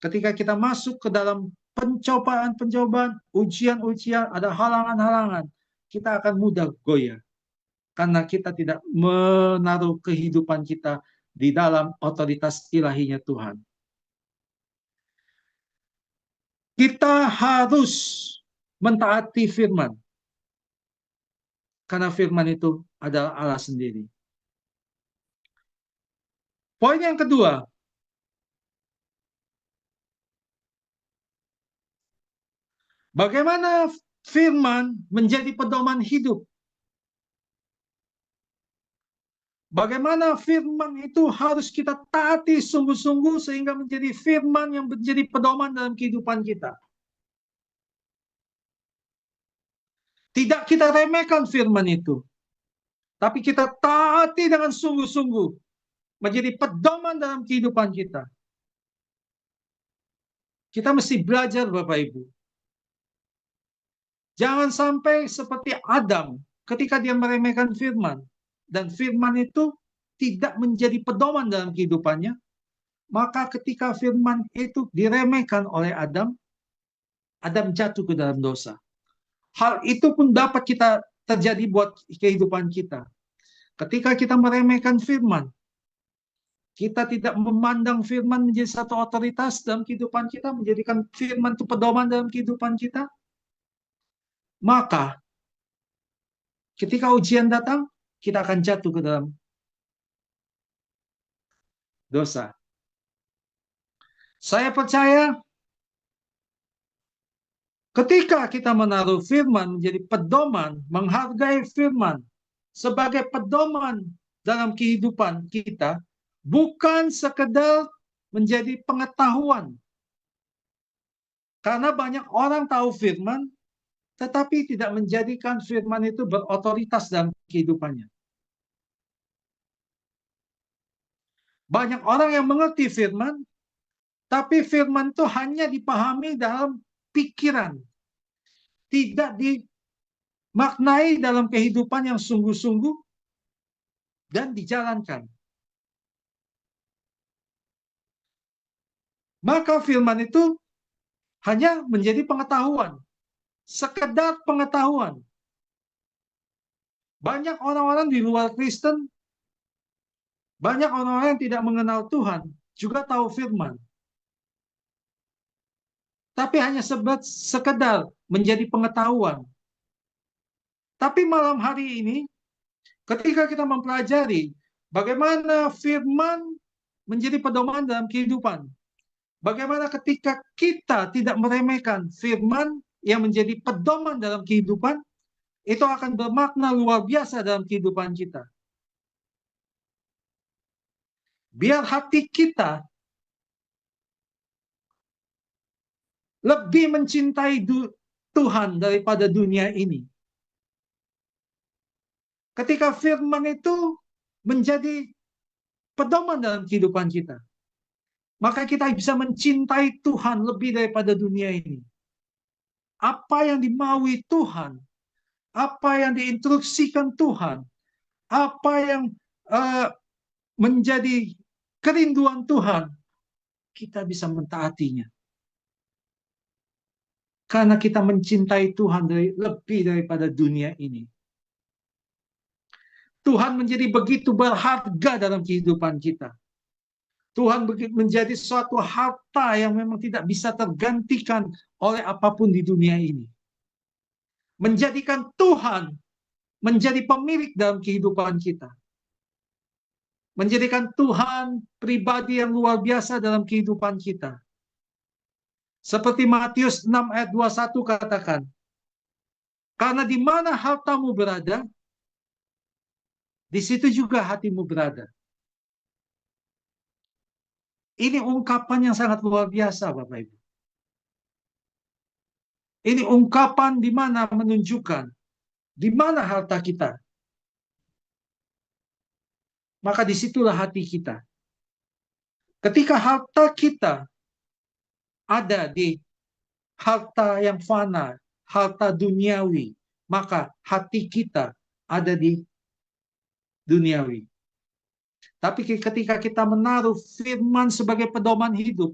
ketika kita masuk ke dalam pencobaan-pencobaan, ujian-ujian, ada halangan-halangan, kita akan mudah goyah. Karena kita tidak menaruh kehidupan kita di dalam otoritas ilahinya Tuhan. Kita harus mentaati firman. Karena firman itu adalah Allah sendiri. Poin yang kedua, bagaimana firman menjadi pedoman hidup? Bagaimana firman itu harus kita taati sungguh-sungguh sehingga menjadi firman yang menjadi pedoman dalam kehidupan kita. Tidak kita remehkan firman itu, tapi kita taati dengan sungguh-sungguh menjadi pedoman dalam kehidupan kita. Kita mesti belajar Bapak Ibu. Jangan sampai seperti Adam ketika dia meremehkan firman. Dan firman itu tidak menjadi pedoman dalam kehidupannya. Maka ketika firman itu diremehkan oleh Adam, Adam jatuh ke dalam dosa. Hal itu pun dapat kita terjadi buat kehidupan kita. Ketika kita meremehkan firman, kita tidak memandang firman menjadi satu otoritas dalam kehidupan kita, menjadikan firman itu pedoman dalam kehidupan kita, maka ketika ujian datang, kita akan jatuh ke dalam dosa. Saya percaya ketika kita menaruh firman menjadi pedoman, menghargai firman sebagai pedoman dalam kehidupan kita, bukan sekedar menjadi pengetahuan. Karena banyak orang tahu firman, tetapi tidak menjadikan firman itu berotoritas dalam kehidupannya. Banyak orang yang mengerti firman, Tapi firman itu hanya dipahami dalam pikiran, tidak dimaknai dalam kehidupan yang sungguh-sungguh dan dijalankan. Maka firman itu hanya menjadi pengetahuan, sekedar pengetahuan. Banyak orang-orang di luar Kristen, banyak orang-orang yang tidak mengenal Tuhan, juga tahu firman. Tapi hanya sekedar menjadi pengetahuan. Tapi malam hari ini, ketika kita mempelajari bagaimana firman menjadi pedoman dalam kehidupan, bagaimana ketika kita tidak meremehkan firman yang menjadi pedoman dalam kehidupan, itu akan bermakna luar biasa dalam kehidupan kita. Biar hati kita lebih mencintai Tuhan daripada dunia ini. Ketika firman itu menjadi pedoman dalam kehidupan kita, maka kita bisa mencintai Tuhan lebih daripada dunia ini. Apa yang dimaui Tuhan, apa yang diinstruksikan Tuhan, apa yang menjadi kerinduan Tuhan, kita bisa mentaatinya. Karena kita mencintai Tuhan lebih daripada dunia ini. Tuhan menjadi begitu berharga dalam kehidupan kita. Tuhan menjadi suatu harta yang memang tidak bisa tergantikan oleh apapun di dunia ini. Menjadikan Tuhan menjadi pemilik dalam kehidupan kita. Menjadikan Tuhan pribadi yang luar biasa dalam kehidupan kita. Seperti Matius 6 ayat 21 katakan, karena di mana hartamu berada, di situ juga hatimu berada. Ini ungkapan yang sangat luar biasa, Bapak Ibu. Ini ungkapan di mana menunjukkan di mana harta kita. Maka disitulah hati kita. Ketika harta kita ada di harta yang fana, harta duniawi, maka hati kita ada di duniawi. Tapi ketika kita menaruh firman sebagai pedoman hidup,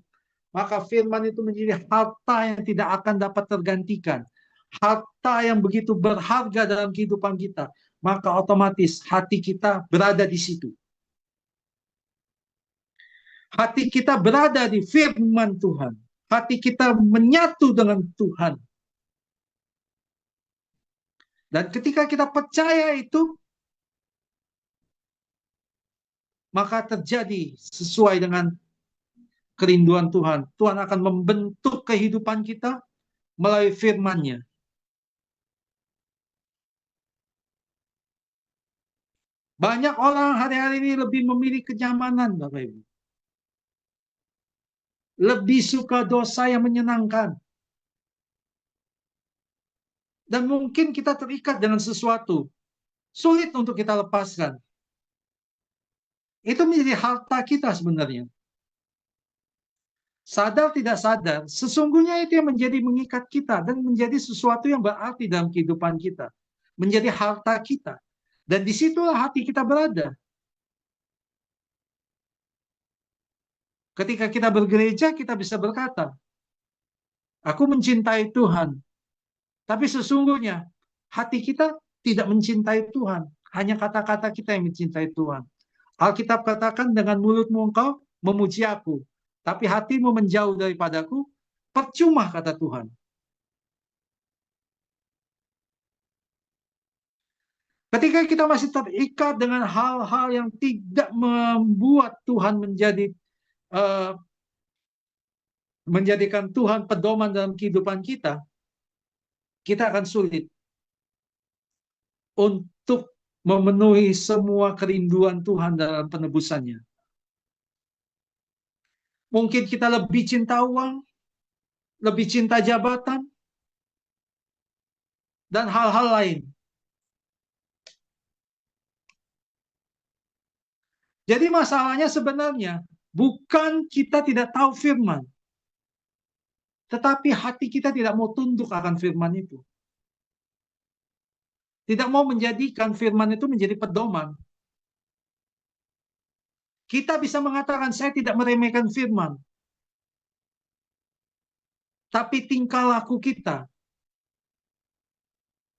maka firman itu menjadi harta yang tidak akan dapat tergantikan. Harta yang begitu berharga dalam kehidupan kita, maka otomatis hati kita berada di situ. Hati kita berada di firman Tuhan. Hati kita menyatu dengan Tuhan. Dan ketika kita percaya itu, maka terjadi sesuai dengan kerinduan Tuhan. Tuhan akan membentuk kehidupan kita melalui firman-Nya. Banyak orang hari-hari ini lebih memilih kenyamanan, Bapak Ibu. Lebih suka dosa yang menyenangkan. Dan mungkin kita terikat dengan sesuatu. Sulit untuk kita lepaskan. Itu menjadi harta kita sebenarnya. Sadar tidak sadar, sesungguhnya itu yang menjadi mengikat kita dan menjadi sesuatu yang berarti dalam kehidupan kita. Menjadi harta kita. Dan disitulah hati kita berada. Ketika kita bergereja, kita bisa berkata, aku mencintai Tuhan. Tapi sesungguhnya, hati kita tidak mencintai Tuhan. Hanya kata-kata kita yang mencintai Tuhan. Alkitab katakan, dengan mulutmu engkau memuji aku, tapi hatimu menjauh daripadaku, percuma, kata Tuhan. Ketika kita masih terikat dengan hal-hal yang tidak membuat Tuhan menjadikan Tuhan pedoman dalam kehidupan kita, kita akan sulit untuk memenuhi semua kerinduan Tuhan dalam penebusannya. Mungkin kita lebih cinta uang, lebih cinta jabatan, dan hal-hal lain. Jadi masalahnya sebenarnya Bukan kita tidak tahu firman, tetapi hati kita tidak mau tunduk akan firman itu. Tidak mau menjadikan firman itu menjadi pedoman. Kita bisa mengatakan, saya tidak meremehkan firman. Tapi tingkah laku kita,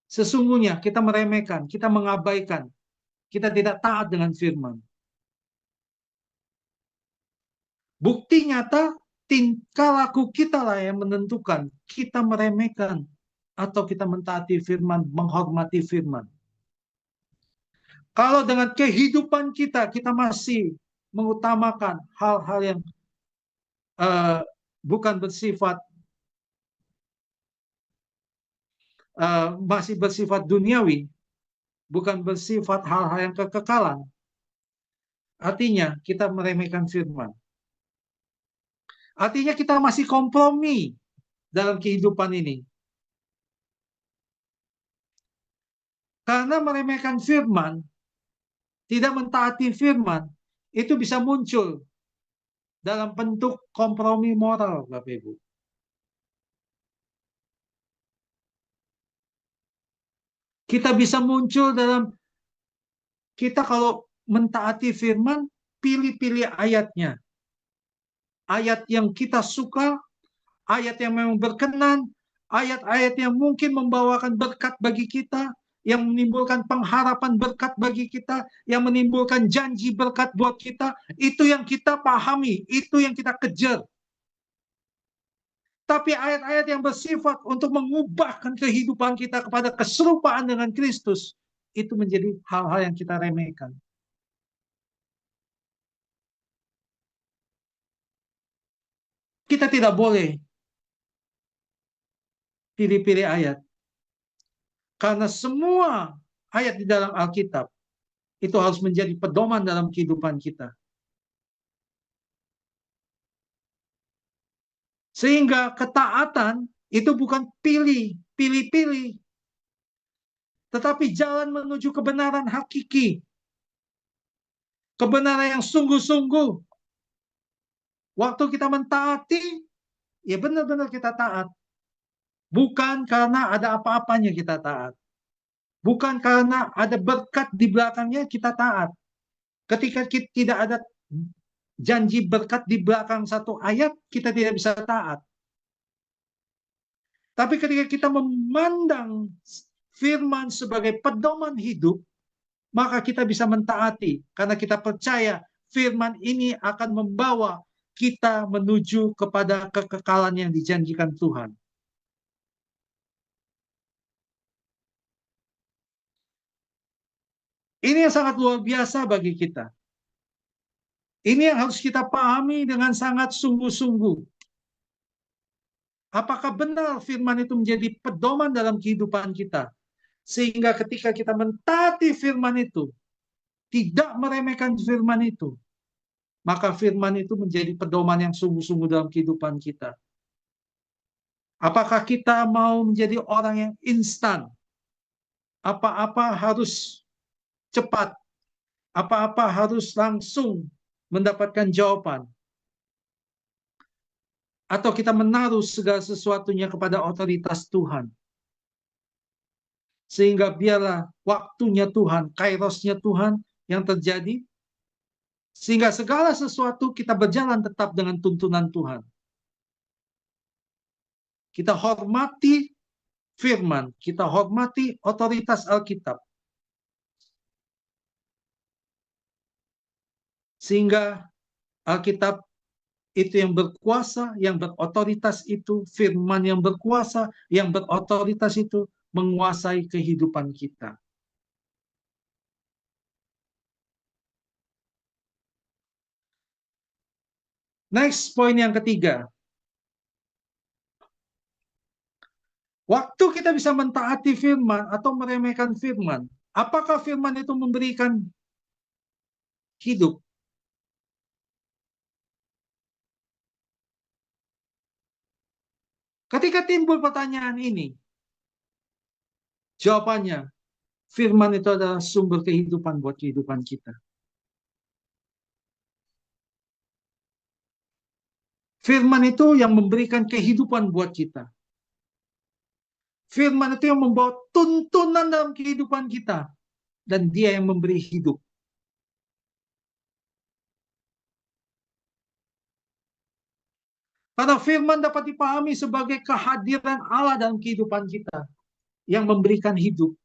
sesungguhnya kita meremehkan, kita mengabaikan, kita tidak taat dengan firman. Bukti nyata, tingkah laku kita lah yang menentukan kita meremehkan atau kita mentaati firman, menghormati firman. Kalau dengan kehidupan kita masih mengutamakan hal-hal yang bukan bersifat masih bersifat duniawi, bukan bersifat hal-hal yang kekekalan, artinya kita meremehkan firman. Artinya kita masih kompromi dalam kehidupan ini. Karena meremehkan firman, tidak mentaati firman, itu bisa muncul dalam bentuk kompromi moral, Bapak Ibu. Kita bisa muncul dalam, kita kalau mentaati firman, pilih-pilih ayatnya. Ayat yang kita suka, ayat yang memang berkenan, ayat-ayat yang mungkin membawakan berkat bagi kita, yang menimbulkan pengharapan berkat bagi kita, yang menimbulkan janji berkat buat kita, itu yang kita pahami, itu yang kita kejar. Tapi ayat-ayat yang bersifat untuk mengubahkan kehidupan kita kepada keserupaan dengan Kristus, itu menjadi hal-hal yang kita remehkan. Kita tidak boleh pilih-pilih ayat. Karena semua ayat di dalam Alkitab itu harus menjadi pedoman dalam kehidupan kita. Sehingga ketaatan itu bukan pilih-pilih, tetapi jalan menuju kebenaran hakiki. Kebenaran yang sungguh-sungguh. Waktu kita mentaati, ya benar-benar kita taat. Bukan karena ada apa-apanya kita taat. Bukan karena ada berkat di belakangnya kita taat. Ketika kita tidak ada janji berkat di belakang satu ayat, kita tidak bisa taat. Tapi ketika kita memandang firman sebagai pedoman hidup, maka kita bisa mentaati. Karena kita percaya firman ini akan membawa kita menuju kepada kekekalan yang dijanjikan Tuhan. Ini yang sangat luar biasa bagi kita. Ini yang harus kita pahami dengan sangat sungguh-sungguh. Apakah benar firman itu menjadi pedoman dalam kehidupan kita? Sehingga ketika kita mentaati firman itu, tidak meremehkan firman itu, maka firman itu menjadi pedoman yang sungguh-sungguh dalam kehidupan kita. Apakah kita mau menjadi orang yang instan? Apa-apa harus cepat? Apa-apa harus langsung mendapatkan jawaban? Atau kita menaruh segala sesuatunya kepada otoritas Tuhan? Sehingga biarlah waktunya Tuhan, kairosnya Tuhan yang terjadi, sehingga segala sesuatu kita berjalan tetap dengan tuntunan Tuhan. Kita hormati firman, kita hormati otoritas Alkitab. Sehingga Alkitab itu yang berkuasa, yang berotoritas itu, firman yang berkuasa, yang berotoritas itu menguasai kehidupan kita. Next, poin yang ketiga. Waktu kita bisa mentaati firman atau meremehkan firman, apakah firman itu memberikan hidup? Ketika timbul pertanyaan ini, jawabannya, firman itu adalah sumber kehidupan buat kehidupan kita. Firman itu yang memberikan kehidupan buat kita. Firman itu yang membawa tuntunan dalam kehidupan kita. Dan dia yang memberi hidup. Karena firman dapat dipahami sebagai kehadiran Allah dalam kehidupan kita. Yang memberikan hidup.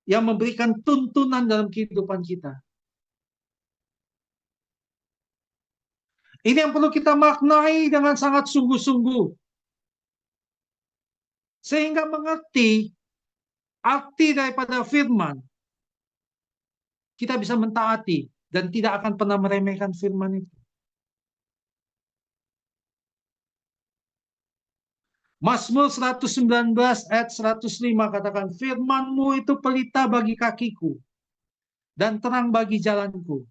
Yang memberikan tuntunan dalam kehidupan kita. Ini yang perlu kita maknai dengan sangat sungguh-sungguh. Sehingga mengerti arti daripada firman. Kita bisa mentaati dan tidak akan pernah meremehkan firman itu. Mazmur 119 ayat 105 katakan, firman-Mu itu pelita bagi kakiku dan terang bagi jalanku.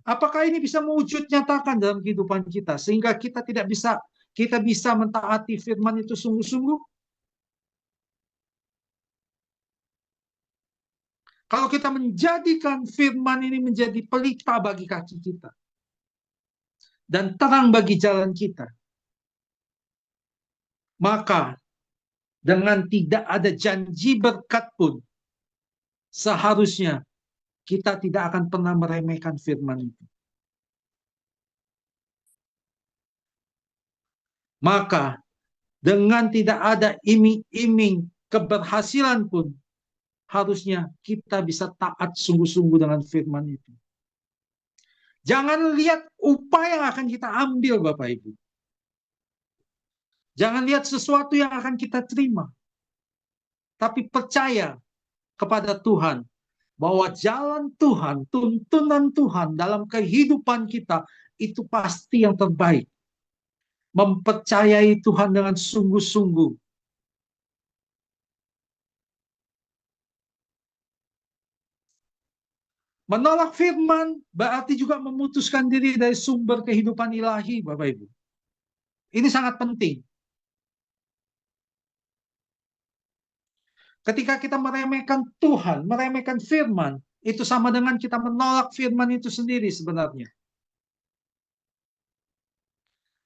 Apakah ini bisa mewujud nyatakan dalam kehidupan kita sehingga kita bisa mentaati firman itu sungguh-sungguh? Kalau kita menjadikan firman ini menjadi pelita bagi kaki kita dan terang bagi jalan kita, maka dengan tidak ada janji berkat pun, seharusnya kita tidak akan pernah meremehkan firman itu. Maka dengan tidak ada iming-iming keberhasilan pun, harusnya kita bisa taat sungguh-sungguh dengan firman itu. Jangan lihat upaya yang akan kita ambil, Bapak Ibu. Jangan lihat sesuatu yang akan kita terima. Tapi percaya kepada Tuhan bahwa jalan Tuhan, tuntunan Tuhan dalam kehidupan kita itu pasti yang terbaik. Mempercayai Tuhan dengan sungguh-sungguh. Menolak firman berarti juga memutuskan diri dari sumber kehidupan ilahi, Bapak Ibu. Ini sangat penting. Ketika kita meremehkan Tuhan, meremehkan firman, itu sama dengan kita menolak firman itu sendiri sebenarnya.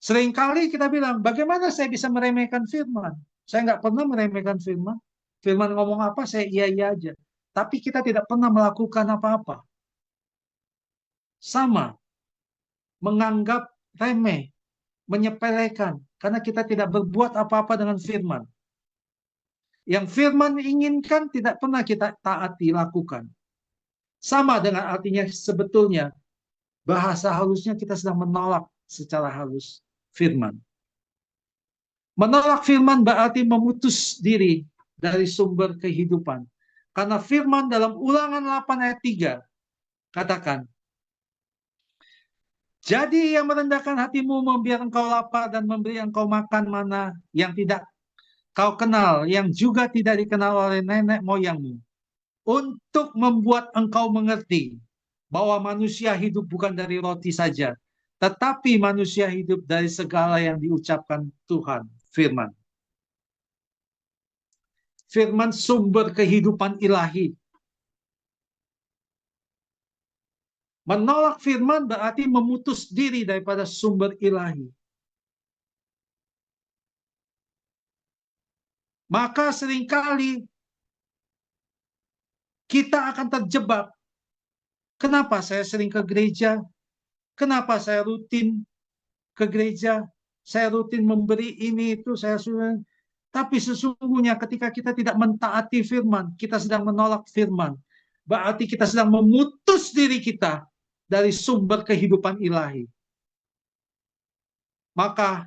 Seringkali kita bilang, bagaimana saya bisa meremehkan firman? Saya nggak pernah meremehkan firman. Firman ngomong apa, saya iya-iya aja. Tapi kita tidak pernah melakukan apa-apa. Sama. Menganggap remeh. Menyepelekan. Karena kita tidak berbuat apa-apa dengan firman. Yang firman inginkan tidak pernah kita taati, lakukan. Sama dengan artinya sebetulnya. Bahasa halusnya kita sedang menolak secara halus firman. Menolak firman berarti memutus diri dari sumber kehidupan. Karena firman dalam Ulangan 8 ayat 3 katakan, jadi ia merendahkan hatimu, membiarkan engkau lapar dan memberi engkau makan mana yang tidak kau kenal, yang juga tidak dikenal oleh nenek moyangmu, untuk membuat engkau mengerti bahwa manusia hidup bukan dari roti saja, tetapi manusia hidup dari segala yang diucapkan Tuhan, firman. Firman sumber kehidupan ilahi. Menolak firman berarti memutus diri daripada sumber ilahi. Maka seringkali kita akan terjebak. Kenapa saya sering ke gereja? Kenapa saya rutin ke gereja? Saya rutin memberi ini itu, saya sudah. Tapi sesungguhnya ketika kita tidak mentaati firman, kita sedang menolak firman. Berarti kita sedang memutus diri kita dari sumber kehidupan ilahi. Maka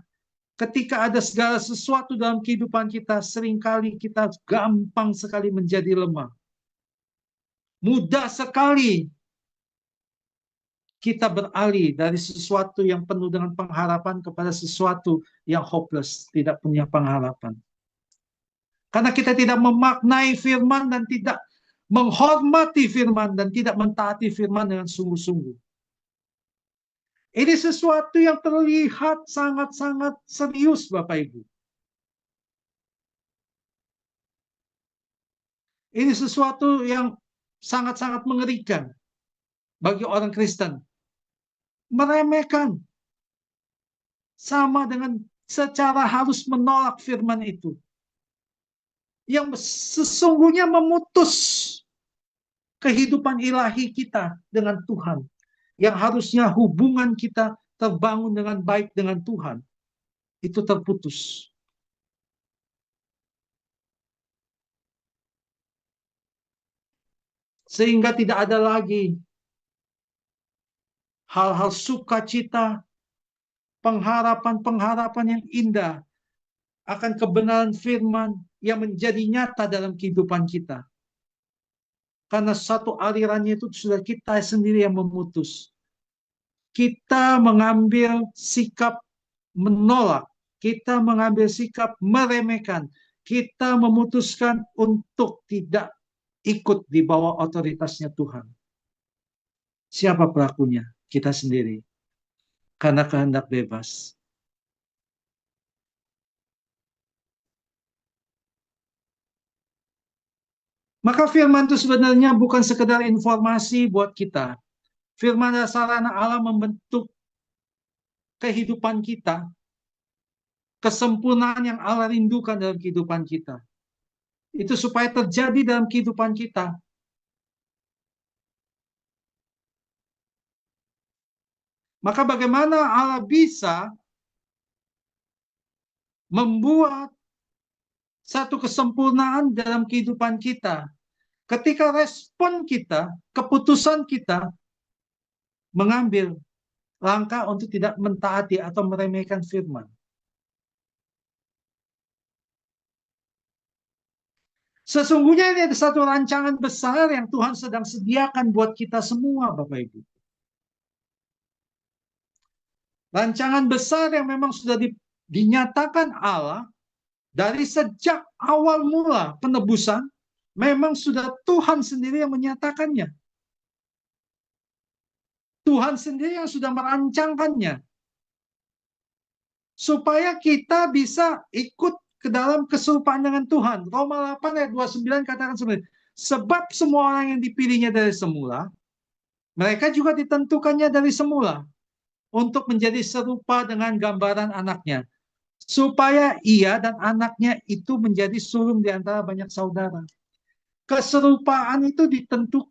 ketika ada segala sesuatu dalam kehidupan kita, seringkali kita gampang sekali menjadi lemah. Mudah sekali kita beralih dari sesuatu yang penuh dengan pengharapan kepada sesuatu yang hopeless, tidak punya pengharapan. Karena kita tidak memaknai firman dan tidak menghormati firman dan tidak mentaati firman dengan sungguh-sungguh. Ini sesuatu yang terlihat sangat-sangat serius, Bapak Ibu. Ini sesuatu yang sangat-sangat mengerikan bagi orang Kristen. Meremehkan sama dengan secara harus menolak firman itu. Yang sesungguhnya memutus kehidupan ilahi kita dengan Tuhan. Yang harusnya hubungan kita terbangun dengan baik dengan Tuhan. Itu terputus. Sehingga tidak ada lagi hal-hal sukacita, pengharapan-pengharapan yang indah akan kebenaran firman yang menjadi nyata dalam kehidupan kita. Karena satu alirannya itu sudah kita sendiri yang memutus. Kita mengambil sikap menolak, kita mengambil sikap meremehkan, kita memutuskan untuk tidak ikut di bawah otoritasnya Tuhan. Siapa pelakunya? Kita sendiri. Karena kehendak bebas. Maka firman itu sebenarnya bukan sekedar informasi buat kita. Firman adalah sarana Allah membentuk kehidupan kita, kesempurnaan yang Allah rindukan dalam kehidupan kita. Itu supaya terjadi dalam kehidupan kita. Maka bagaimana Allah bisa membuat satu kesempurnaan dalam kehidupan kita ketika respon kita, keputusan kita mengambil langkah untuk tidak mentaati atau meremehkan firman. Sesungguhnya ini ada satu rancangan besar yang Tuhan sedang sediakan buat kita semua, Bapak Ibu. Rancangan besar yang memang sudah dinyatakan Allah dari sejak awal mula penebusan, memang sudah Tuhan sendiri yang menyatakannya. Tuhan sendiri yang sudah merancangkannya. Supaya kita bisa ikut ke dalam keserupaan dengan Tuhan. Roma 8 ayat 29 katakan sebenarnya, sebab semua orang yang dipilihnya dari semula, mereka juga ditentukannya dari semula untuk menjadi serupa dengan gambaran anaknya. Supaya ia dan anaknya itu menjadi sulung di antara banyak saudara. Keserupaan itu ditentu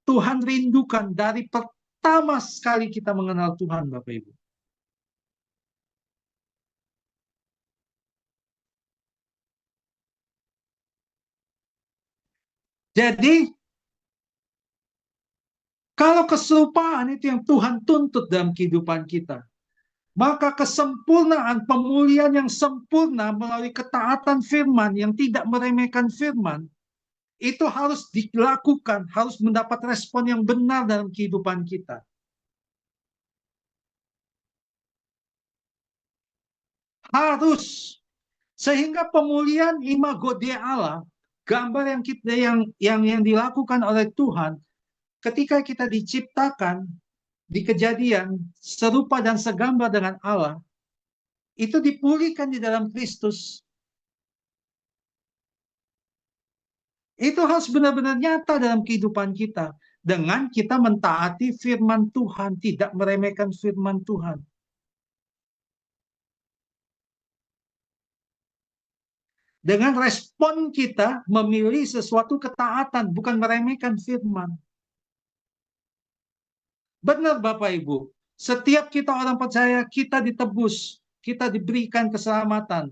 Tuhan rindukan dari pertama sekali kita mengenal Tuhan, Bapak Ibu. Jadi, kalau keserupaan itu yang Tuhan tuntut dalam kehidupan kita, maka kesempurnaan, pemulihan yang sempurna melalui ketaatan firman yang tidak meremehkan firman, itu harus dilakukan, harus mendapat respon yang benar dalam kehidupan kita. Harus. Sehingga pemulihan imago Dei Allah, gambar yang dilakukan oleh Tuhan, ketika kita diciptakan di Kejadian serupa dan segambar dengan Allah, itu dipulihkan di dalam Kristus. Itu harus benar-benar nyata dalam kehidupan kita. Dengan kita mentaati firman Tuhan, tidak meremehkan firman Tuhan. Dengan respon kita memilih sesuatu ketaatan, bukan meremehkan firman. Benar Bapak Ibu, setiap kita orang percaya, kita ditebus, kita diberikan keselamatan.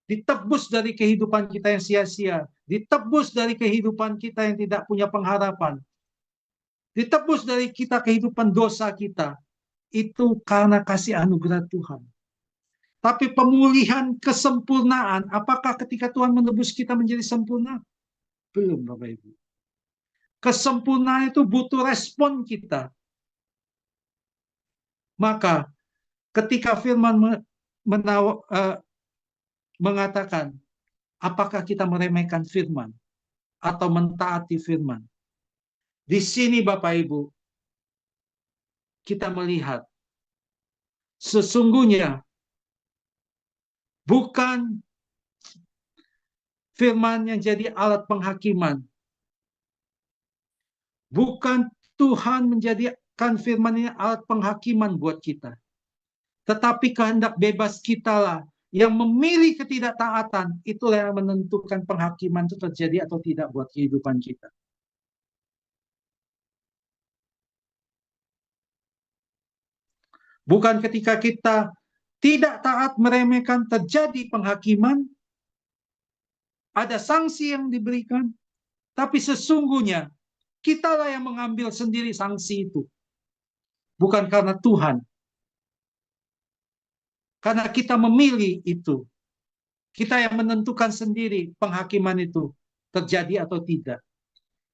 Ditebus dari kehidupan kita yang sia-sia. Ditebus dari kehidupan kita yang tidak punya pengharapan. Ditebus dari kita kehidupan dosa kita. Itu karena kasih anugerah Tuhan. Tapi pemulihan kesempurnaan, apakah ketika Tuhan menebus kita menjadi sempurna? Belum, Bapak Ibu. Kesempurnaan itu butuh respon kita. Maka ketika firman mengatakan, apakah kita meremehkan firman atau mentaati firman? Di sini Bapak Ibu, kita melihat sesungguhnya bukan firman yang jadi alat penghakiman. Bukan Tuhan menjadikan firman ini alat penghakiman buat kita. Tetapi kehendak bebas kitalah yang memilih ketidaktaatan, itulah yang menentukan penghakiman itu terjadi atau tidak buat kehidupan kita. Bukan ketika kita tidak taat meremehkan terjadi penghakiman, ada sanksi yang diberikan, tapi sesungguhnya kitalah yang mengambil sendiri sanksi itu. Bukan karena Tuhan. Karena kita memilih itu. Kita yang menentukan sendiri penghakiman itu terjadi atau tidak.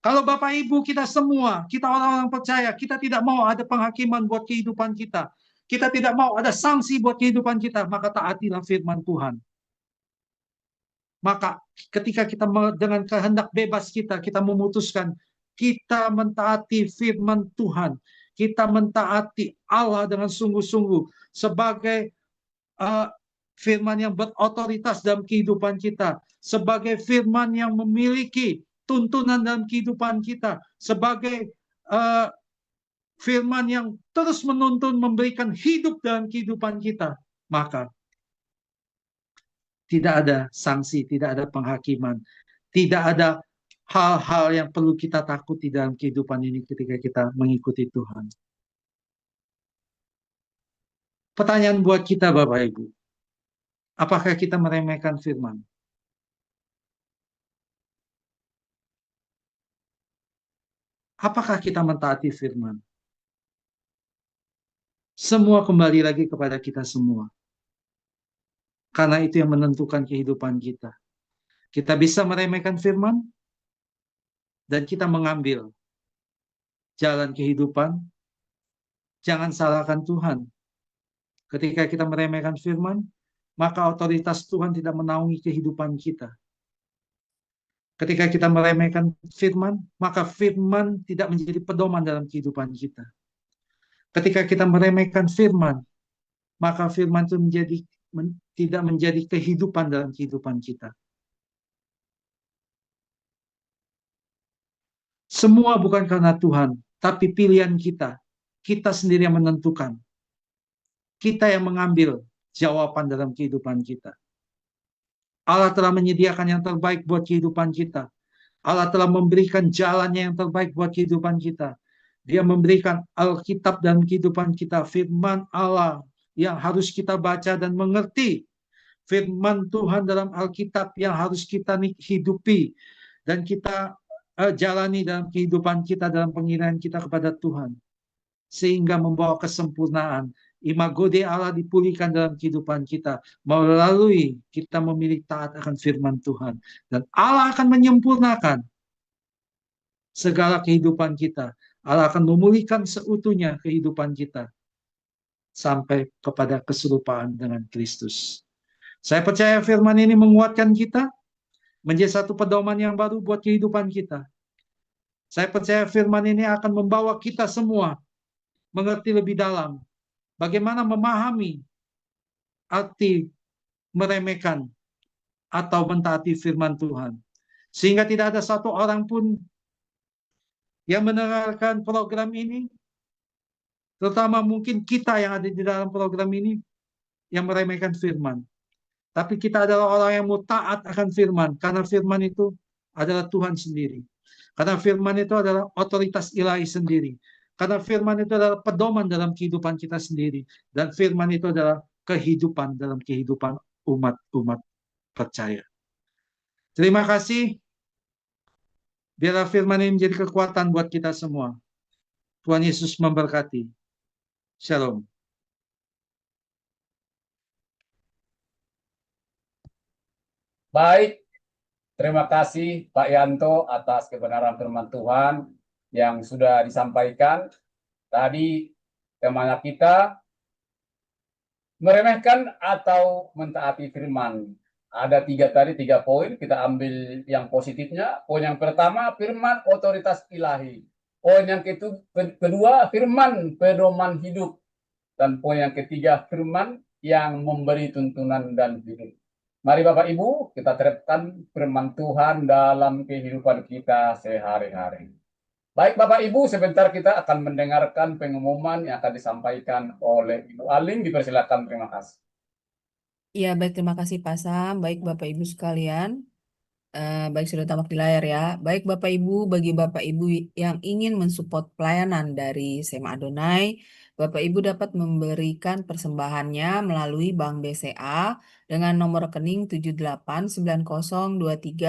Kalau Bapak Ibu kita semua, kita orang-orang percaya, kita tidak mau ada penghakiman buat kehidupan kita. Kita tidak mau ada sanksi buat kehidupan kita, maka taatilah firman Tuhan. Maka ketika kita dengan kehendak bebas kita memutuskan, kita mentaati firman Tuhan. Kita mentaati Allah dengan sungguh-sungguh sebagai firman yang berotoritas dalam kehidupan kita. Sebagai firman yang memiliki tuntunan dalam kehidupan kita. Sebagai firman yang terus menuntun memberikan hidup dalam kehidupan kita. Maka tidak ada sanksi, tidak ada penghakiman, tidak ada hal-hal yang perlu kita takuti dalam kehidupan ini ketika kita mengikuti Tuhan. Pertanyaan buat kita Bapak Ibu, apakah kita meremehkan firman? Apakah kita mentaati firman? Semua kembali lagi kepada kita semua. Karena itu yang menentukan kehidupan kita. Kita bisa meremehkan firman, dan kita mengambil jalan kehidupan. Jangan salahkan Tuhan. Ketika kita meremehkan firman, maka otoritas Tuhan tidak menaungi kehidupan kita. Ketika kita meremehkan firman, maka firman tidak menjadi pedoman dalam kehidupan kita. Ketika kita meremehkan firman, maka firman itu tidak menjadi kehidupan dalam kehidupan kita. Semua bukan karena Tuhan, tapi pilihan kita. Kita sendiri yang menentukan. Kita yang mengambil jawaban dalam kehidupan kita. Allah telah menyediakan yang terbaik buat kehidupan kita. Allah telah memberikan jalannya yang terbaik buat kehidupan kita. Dia memberikan Alkitab dalam kehidupan kita. Firman Allah yang harus kita baca dan mengerti. Firman Tuhan dalam Alkitab yang harus kita hidupi. Dan kita jalani dalam kehidupan kita, dalam pengirahan kita kepada Tuhan. Sehingga membawa kesempurnaan. Imago Dei Allah dipulihkan dalam kehidupan kita. Melalui kita memilih taat akan firman Tuhan. Dan Allah akan menyempurnakan segala kehidupan kita. Allah akan memulihkan seutuhnya kehidupan kita. Sampai kepada keserupaan dengan Kristus. Saya percaya firman ini menguatkan kita. Menjadi satu pedoman yang baru buat kehidupan kita. Saya percaya firman ini akan membawa kita semua mengerti lebih dalam bagaimana memahami arti meremehkan atau mentaati firman Tuhan. Sehingga tidak ada satu orang pun yang mendengarkan program ini, terutama mungkin kita yang ada di dalam program ini, yang meremehkan firman. Tapi kita adalah orang yang mau taat akan firman, karena firman itu adalah Tuhan sendiri. Karena firman itu adalah otoritas ilahi sendiri. Karena firman itu adalah pedoman dalam kehidupan kita sendiri. Dan firman itu adalah kehidupan dalam kehidupan umat-umat percaya. Terima kasih. Biarlah firman ini menjadi kekuatan buat kita semua. Tuhan Yesus memberkati. Shalom. Baik, terima kasih Pak Yanto atas kebenaran firman Tuhan yang sudah disampaikan. Tadi temanya kita meremehkan atau mentaati firman. Ada tiga poin, kita ambil yang positifnya. Poin yang pertama, firman otoritas ilahi. Poin yang kedua, firman pedoman hidup. Dan poin yang ketiga, firman yang memberi tuntunan dan hidup. Mari Bapak Ibu, kita terapkan firman Tuhan dalam kehidupan kita sehari-hari. Baik Bapak Ibu, sebentar kita akan mendengarkan pengumuman yang akan disampaikan oleh Ibu Aling. Dipersilakan, terima kasih. Ya, baik, terima kasih Pak Sam. Baik Bapak Ibu sekalian. Baik, sudah tampak di layar ya. Baik Bapak Ibu, bagi Bapak Ibu yang ingin mensupport pelayanan dari Sema Adonai, Bapak Ibu dapat memberikan persembahannya melalui Bank BCA dengan nomor rekening 7890232871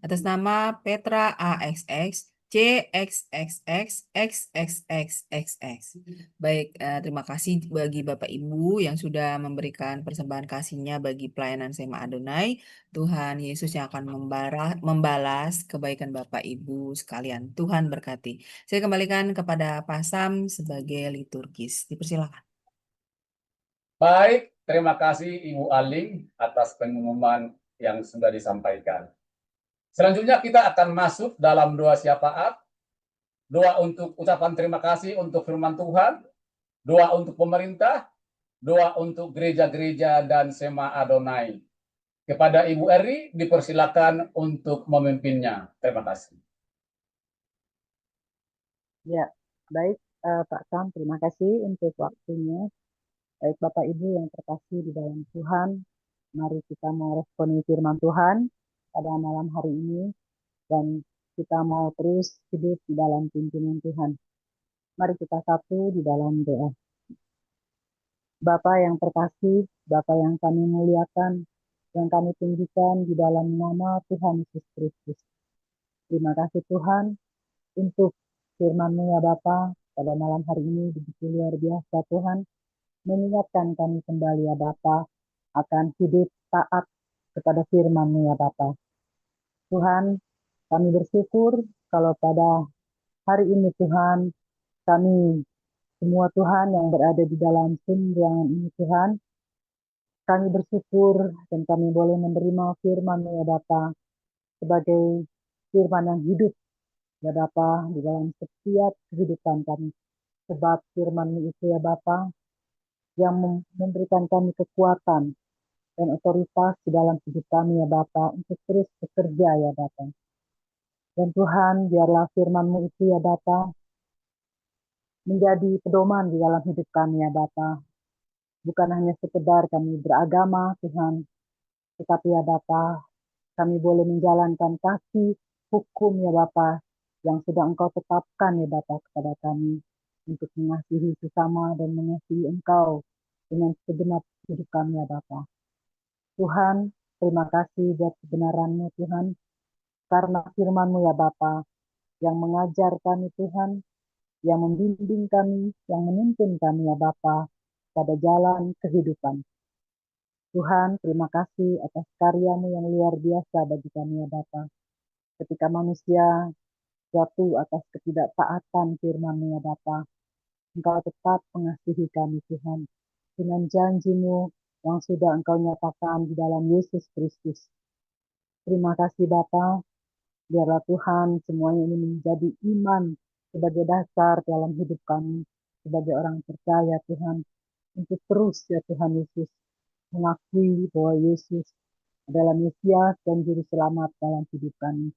atas nama Petra AXX CXXXXXXX. Baik, terima kasih bagi Bapak Ibu yang sudah memberikan persembahan kasihnya bagi pelayanan Sema Adonai. Tuhan Yesus yang akan membalas kebaikan Bapak Ibu sekalian. Tuhan berkati. Saya kembalikan kepada Pak Sam sebagai liturgis. Dipersilakan. Baik, terima kasih Ibu Aling atas pengumuman yang sudah disampaikan. Selanjutnya kita akan masuk dalam doa syafaat. Doa untuk ucapan terima kasih untuk firman Tuhan, doa untuk pemerintah, doa untuk gereja-gereja dan Sema Adonai. Kepada Ibu Eri dipersilakan untuk memimpinnya. Terima kasih. Ya, baik Pak Sam, terima kasih untuk waktunya. Baik Bapak Ibu yang terkasih di dalam Tuhan, mari kita meresponi firman Tuhan pada malam hari ini dan kita mau terus hidup di dalam pimpinan Tuhan. Mari kita satu di dalam doa. Bapa yang terkasih, Bapa yang kami muliakan, yang kami tinggikan di dalam nama Tuhan Yesus Kristus. Terima kasih Tuhan untuk firman-Mu ya Bapa, pada malam hari ini begitu luar biasa Tuhan, mengingatkan kami kembali ya Bapa, akan hidup taat kepada firman-Mu ya Bapa. Tuhan, kami bersyukur kalau pada hari ini Tuhan, kami semua Tuhan yang berada di dalam ruangan ini Tuhan, kami bersyukur dan kami boleh menerima firman-Mu ya Bapa, sebagai firman yang hidup ya Bapa, di dalam setiap kehidupan kami. Sebab firman-Mu itu ya Bapa, yang memberikan kami kekuatan dan otoritas di dalam hidup kami ya Bapa, untuk terus bekerja ya Bapa. Dan Tuhan, biarlah firman-Mu itu ya Bapa, menjadi pedoman di dalam hidup kami ya Bapa. Bukan hanya sekedar kami beragama Tuhan, tetapi ya Bapa, kami boleh menjalankan kasih hukum ya Bapa, yang sudah Engkau tetapkan ya Bapa kepada kami, untuk mengasihi sesama dan mengasihi Engkau dengan segenap hidup kami ya Bapa. Tuhan, terima kasih buat kebenaran-Mu Tuhan, karena firman-Mu ya Bapa, yang mengajar kami Tuhan, yang membimbing kami, yang menuntun kami ya Bapa, pada jalan kehidupan. Tuhan, terima kasih atas karya-Mu yang luar biasa bagi kami ya Bapa. Ketika manusia jatuh atas ketidaktaatan firman-Mu ya Bapa, Engkau tetap mengasihi kami Tuhan, dengan janji-Mu yang sudah Engkau nyatakan di dalam Yesus Kristus. Terima kasih Bapa, biarlah Tuhan semuanya ini menjadi iman sebagai dasar dalam hidup kami, sebagai orang percaya Tuhan, untuk terus ya Tuhan Yesus, mengakui bahwa Yesus adalah Mesias dan Juru Selamat dalam hidup kami.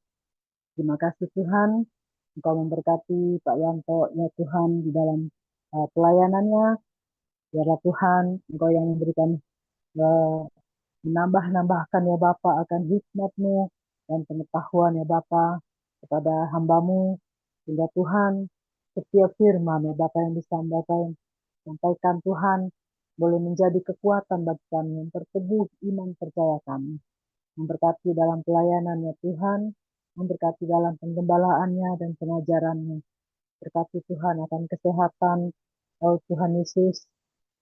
Terima kasih Tuhan, Engkau memberkati Pak Yanto ya Tuhan di dalam pelayanannya. Biarlah Tuhan, Engkau yang memberikan menambah-nambahkan ya Bapa akan hikmat-Mu dan pengetahuan ya Bapa kepada hamba-Mu, sehingga Tuhan setiap firman ya Bapa yang disampaikan Tuhan boleh menjadi kekuatan bagi kami, memperteguh iman percaya kami, memberkati dalam pelayanan ya Tuhan, memberkati dalam penggembalaannya dan pengajarannya, berkati Tuhan akan kesehatan Tuhan Yesus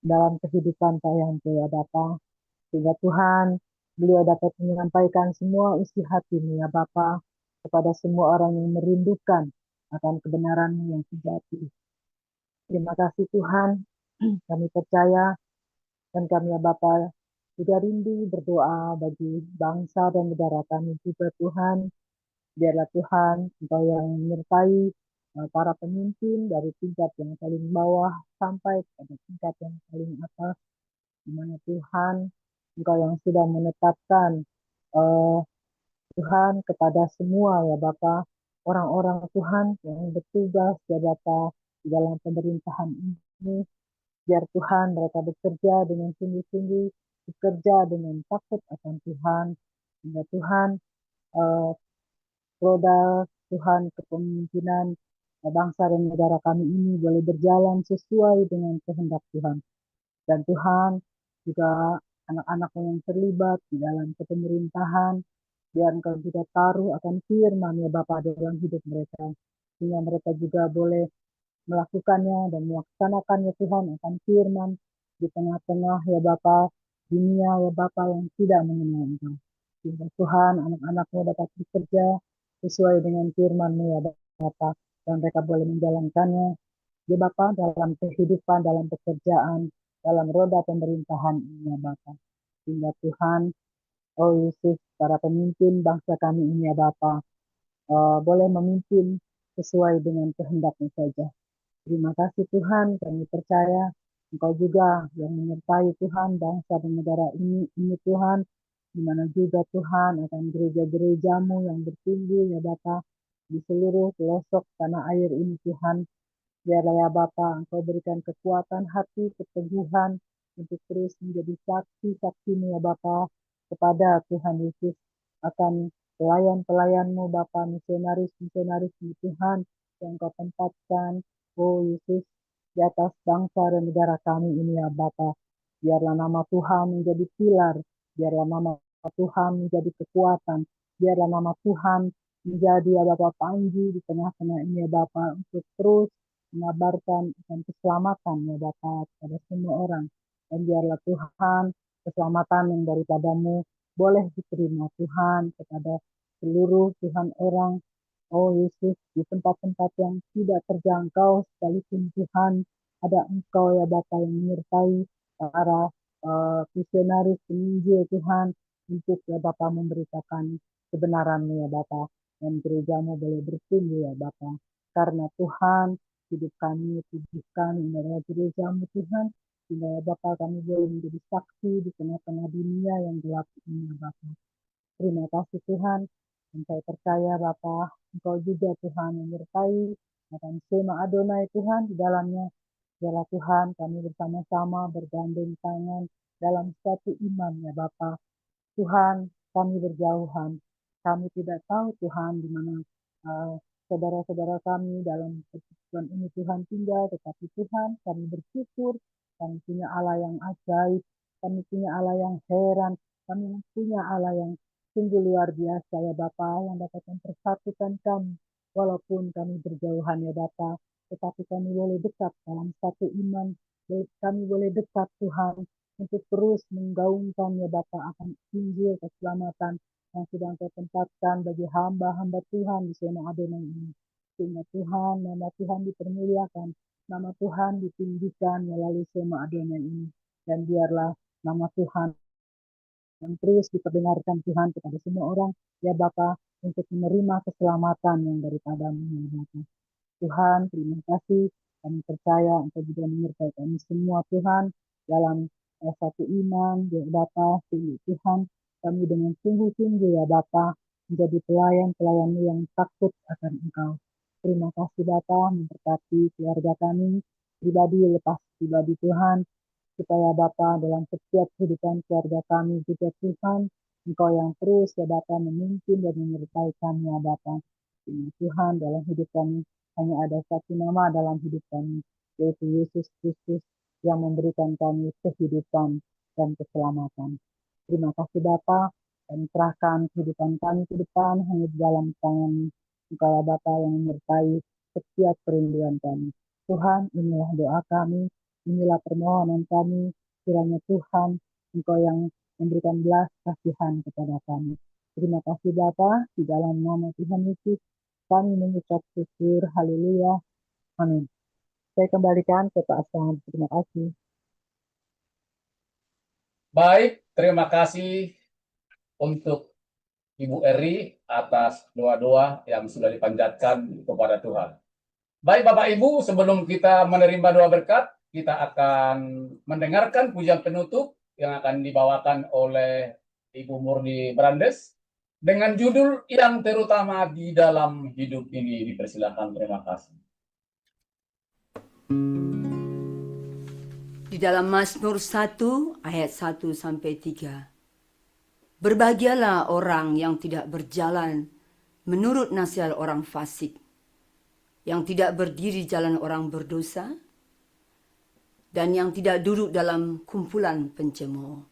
dalam kehidupan saya ya Bapa, sehingga Tuhan beliau dapat menyampaikan semua isi hati-Mu ya Bapa kepada semua orang yang merindukan akan kebenaran-Mu yang sejati. Terima kasih Tuhan, kami percaya dan kami ya Bapa juga rindu berdoa bagi bangsa dan negara kami juga Tuhan. Biarlah Tuhan Engkau yang menyertai para pemimpin dari tingkat yang paling bawah sampai pada tingkat yang paling atas, di mana Tuhan Engkau yang sudah menetapkan Tuhan kepada semua ya Bapa orang-orang Tuhan yang bertugas ya Bapa di dalam pemerintahan ini. Biar Tuhan mereka bekerja dengan sungguh-sungguh, bekerja dengan takut akan Tuhan. Sehingga Tuhan eh, roda Tuhan kepemimpinan bangsa dan negara kami ini boleh berjalan sesuai dengan kehendak Tuhan. Dan Tuhan juga anak-anakmu yang terlibat di dalam kepemerintahan, biar Engkau juga taruh akan firman ya Bapa dalam hidup mereka. Sehingga mereka juga boleh melakukannya dan melaksanakannya Tuhan akan firman di tengah-tengah ya Bapa dunia ya Bapa yang tidak mengenal Engkau. Sehingga Tuhan anak-anakmu dapat bekerja sesuai dengan firman-Mu ya Bapa dan mereka boleh menjalankannya ya Bapa dalam kehidupan, dalam pekerjaan, dalam roda pemerintahan ini ya Bapa. Sehingga Tuhan, oh Yesus, para pemimpin bangsa kami ini ya Bapa, boleh memimpin sesuai dengan kehendak-Mu saja. Terima kasih Tuhan, kami percaya Engkau juga yang menyertai Tuhan bangsa dan negara ini Tuhan, di mana juga Tuhan akan gereja-gerejamu yang bertumbuh ya Bapa di seluruh pelosok tanah air ini Tuhan. Biarlah ya Bapa Engkau berikan kekuatan hati, keteguhan untuk terus menjadi saksi-saksi-Mu ya Bapa kepada Tuhan Yesus akan pelayan-pelayan-Mu Bapa, misionaris-misionaris-Mu Tuhan yang Engkau tempatkan, oh Yesus, di atas bangsa dan negara kami ini ya Bapa. Biarlah nama Tuhan menjadi pilar, biarlah nama Tuhan menjadi kekuatan, biarlah nama Tuhan menjadi ya Bapa panji di tengah-tengah ini ya Bapa untuk terus mengabarkan akan keselamatan ya Bapa kepada semua orang. Dan biarlah Tuhan keselamatan yang daripadamu boleh diterima Tuhan kepada seluruh Tuhan orang. Oh Yesus, di tempat-tempat yang tidak terjangkau sekalipun Tuhan, ada Engkau ya Bapa yang menyertai para misionaris penginjil Tuhan untuk ya Bapa memberitakan kebenaran ya Bapa dan gerejamu boleh bertumbuh ya Bapa. Karena Tuhan, hidup kami, tubuh kami adalah gerejamu Tuhan, sehingga ya Bapa kami boleh menjadi saksi di tengah-tengah dunia yang gelap ini ya Bapa. Terima kasih Tuhan, dan saya percaya Bapa, Engkau juga Tuhan menyertai akan Sema Adonai Tuhan di dalamnya. Biarlah Tuhan kami bersama-sama bergandeng tangan dalam satu iman ya Bapa. Tuhan, kami berjauhan. Kami tidak tahu Tuhan di mana saudara-saudara kami dalam persekutuan ini Tuhan tinggal, tetapi Tuhan kami bersyukur kami punya Allah yang ajaib, kami punya Allah yang heran, kami punya Allah yang sungguh luar biasa ya Bapa yang dapat mempersatukan kami walaupun kami berjauhan ya Bapa, tetapi kami boleh dekat dalam satu iman, kami boleh dekat Tuhan untuk terus menggaungkan ya Bapa akan Injil keselamatan yang sedang Kau tempatkan bagi hamba-hamba Tuhan di Sema Adonai ini. Sehingga Tuhan, nama Tuhan dipermuliakan, nama Tuhan ditinggikan melalui Sema Adonai ini. Dan biarlah nama Tuhan yang terus diperdengarkan Tuhan kepada semua orang, ya Bapa, untuk menerima keselamatan yang daripada-Mu ya Bapa. Tuhan, terima kasih. Kami percaya Engkau juga menyertai kami semua Tuhan dalam satu iman, ya Bapa, Tuhan, kami dengan sungguh-sungguh ya Bapa menjadi pelayan-pelayan-Mu yang takut akan Engkau. Terima kasih Bapa, memberkati keluarga kami, pribadi lepas pribadi Tuhan, supaya Bapa dalam setiap kehidupan keluarga kami juga Tuhan, Engkau yang terus ya Bapa memimpin dan menyertai kami ya Bapa. Tuhan dalam hidup kami hanya ada satu nama dalam hidup kami, yaitu Yesus Kristus yang memberikan kami kehidupan dan keselamatan. Terima kasih Bapa, dan serahkan kehidupan kami ke depan hanya di dalam tangan Engkau ya Bapa yang menyertai setiap perinduan kami. Tuhan, inilah doa kami, inilah permohonan kami, kiranya Tuhan, Engkau yang memberikan belas kasihan kepada kami. Terima kasih Bapa, di dalam nama Tuhan Yesus, kami mengucap syukur, haleluya, amin. Saya kembalikan ke Pak Sam, terima kasih. Baik, terima kasih untuk Ibu Eri atas doa-doa yang sudah dipanjatkan kepada Tuhan. Baik Bapak Ibu, sebelum kita menerima doa berkat, kita akan mendengarkan pujian penutup yang akan dibawakan oleh Ibu Murni Brandes. dengan judul yang terutama di dalam hidup ini. Dipersilakan, terima kasih. Di dalam Mazmur 1 ayat 1 sampai 3. Berbahagialah orang yang tidak berjalan menurut nasihat orang fasik, yang tidak berdiri jalan orang berdosa, dan yang tidak duduk dalam kumpulan pencemooh.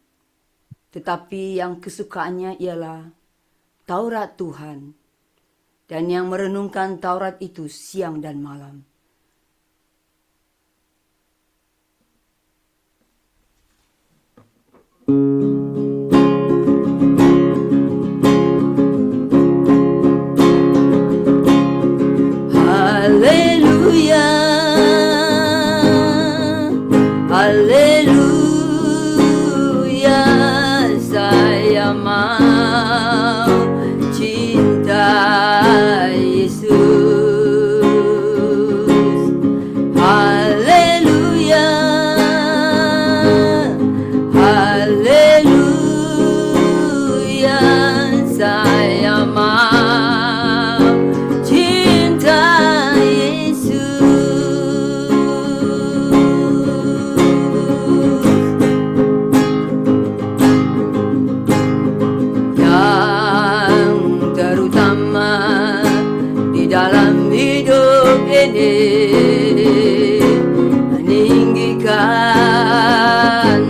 Tetapi yang kesukaannya ialah Taurat Tuhan, dan yang merenungkan Taurat itu siang dan malam. Haleluya, haleluya, saya mau cinta Yesus. Haleluya, haleluya, saya mau cinta dalam hidup ini, meninggikan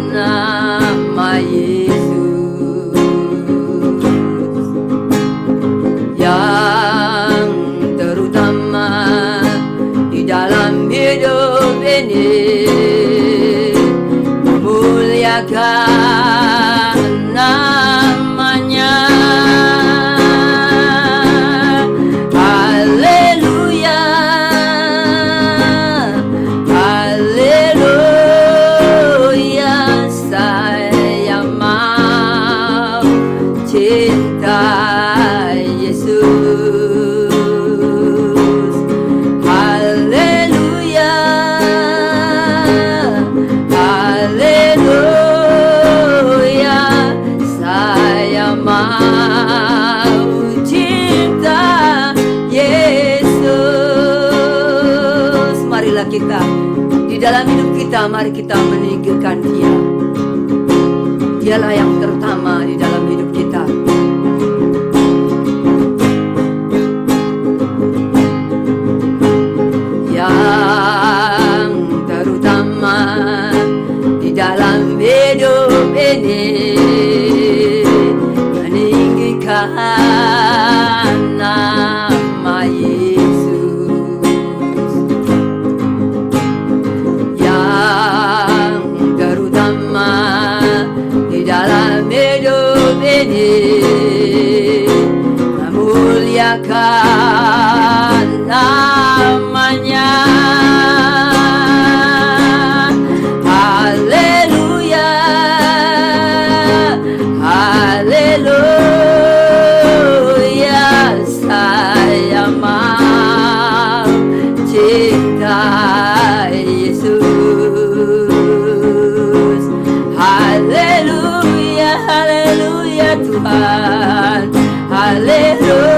nama Yesus. Yang terutama di dalam hidup ini, memuliakan namanya. Kita di dalam hidup kita, mari kita meninggikan Dia. Dialah yang terutama di dalam hidup kita. Yang terutama di dalam hidup ini, meninggikan nama Yesus. Dalam hidup ini, memuliakan namanya. Haleluya, haleluya, saya mau cinta Yesus. Haleluya, haleluya Tuhan, haleluya,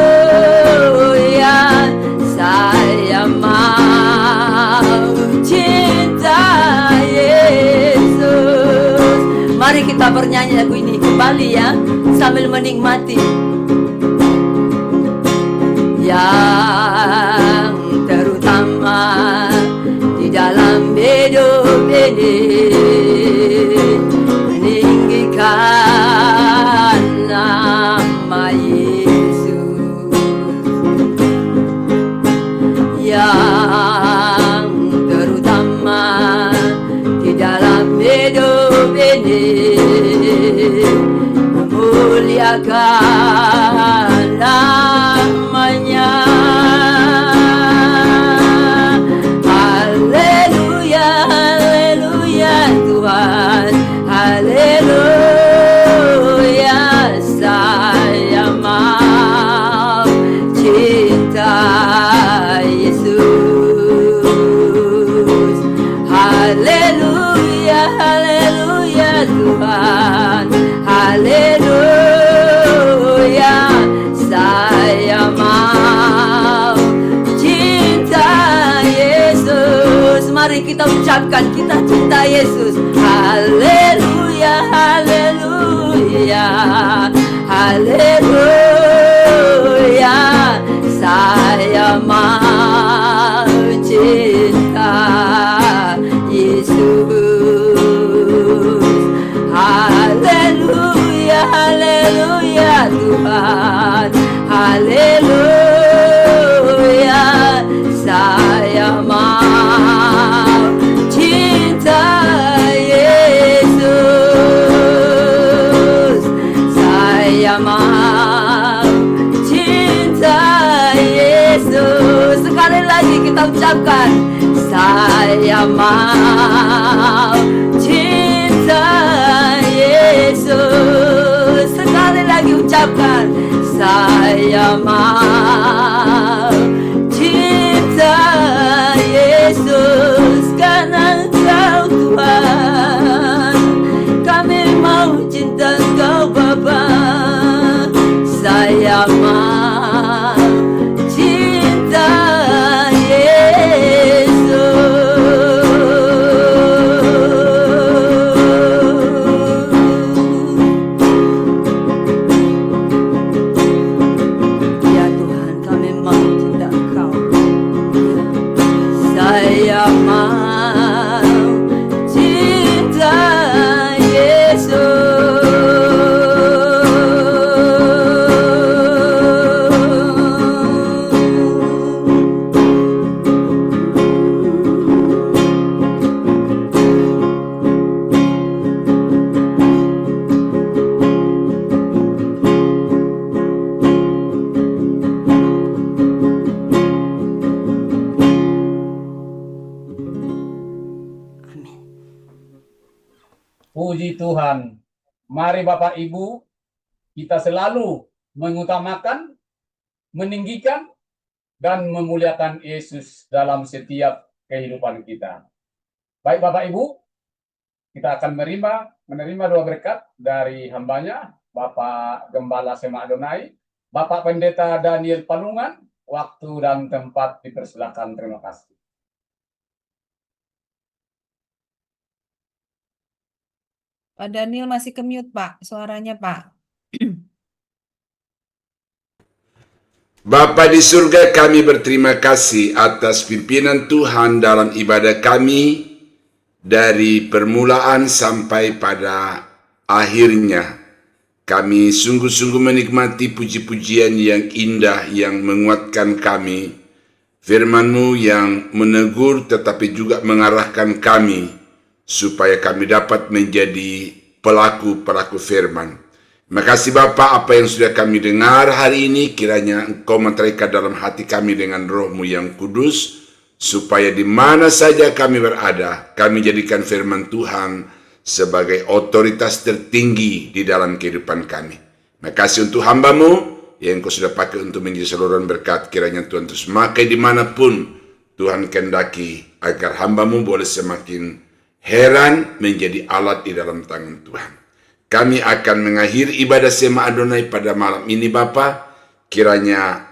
saya mau cinta Yesus. Mari kita bernyanyi lagu ini kembali ya, sambil menikmati. Yang terutama di dalam hidup ini, meninggikan nama Yesus. Yang terutama di dalam hidup ini, memuliakan namanya. Haleluya, haleluya Tuhan, haleluya, saya mau cinta Yesus. Haleluya, haleluya Tuhan, haleluya, kita ucapkan kita cinta Yesus. Haleluya, haleluya, haleluya. Saya mau cinta Yesus. Haleluya, haleluya Tuhan. Haleluya. Saya mau cinta Yesus. Saya mau cinta Yesus. Sekali lagi kita ucapkan, saya mau cinta Yesus. Sekali lagi ucapkan, saya mau cinta Yesus. Karena Engkau Tuhan, kami mau cinta Engkau Bapa. Saya mau cinta Yesus. Ya Tuhan, kami mau cinta Engkau. Saya mau cinta Amin. Puji Tuhan. Mari Bapak Ibu, kita selalu mengutamakan, meninggikan, dan memuliakan Yesus dalam setiap kehidupan kita. Baik Bapak Ibu, kita akan menerima doa berkat dari hambanya, Bapak Gembala Sema Adonai, Bapak Pendeta Daniel Palungan. Waktu dan tempat dipersilakan. Terima kasih. Pak Daniel masih ke-mute, Pak. Suaranya, Pak. Bapa di surga, kami berterima kasih atas pimpinan Tuhan dalam ibadah kami dari permulaan sampai pada akhirnya. Kami sungguh-sungguh menikmati puji-pujian yang indah yang menguatkan kami, firman-Mu yang menegur tetapi juga mengarahkan kami supaya kami dapat menjadi pelaku-pelaku firman. Terima kasih Bapa, apa yang sudah kami dengar hari ini, kiranya Engkau meteraikan dalam hati kami dengan Roh-Mu yang kudus, supaya di mana saja kami berada, kami jadikan firman Tuhan sebagai otoritas tertinggi di dalam kehidupan kami. Terima kasih untuk hamba-Mu yang Engkau sudah pakai untuk menjadi saluran berkat. Kiranya Tuhan terus memakai dimanapun Tuhan kehendaki, agar hamba-Mu boleh semakin heran menjadi alat di dalam tangan Tuhan. Kami akan mengakhiri ibadah Sema Adonai pada malam ini Bapa. Kiranya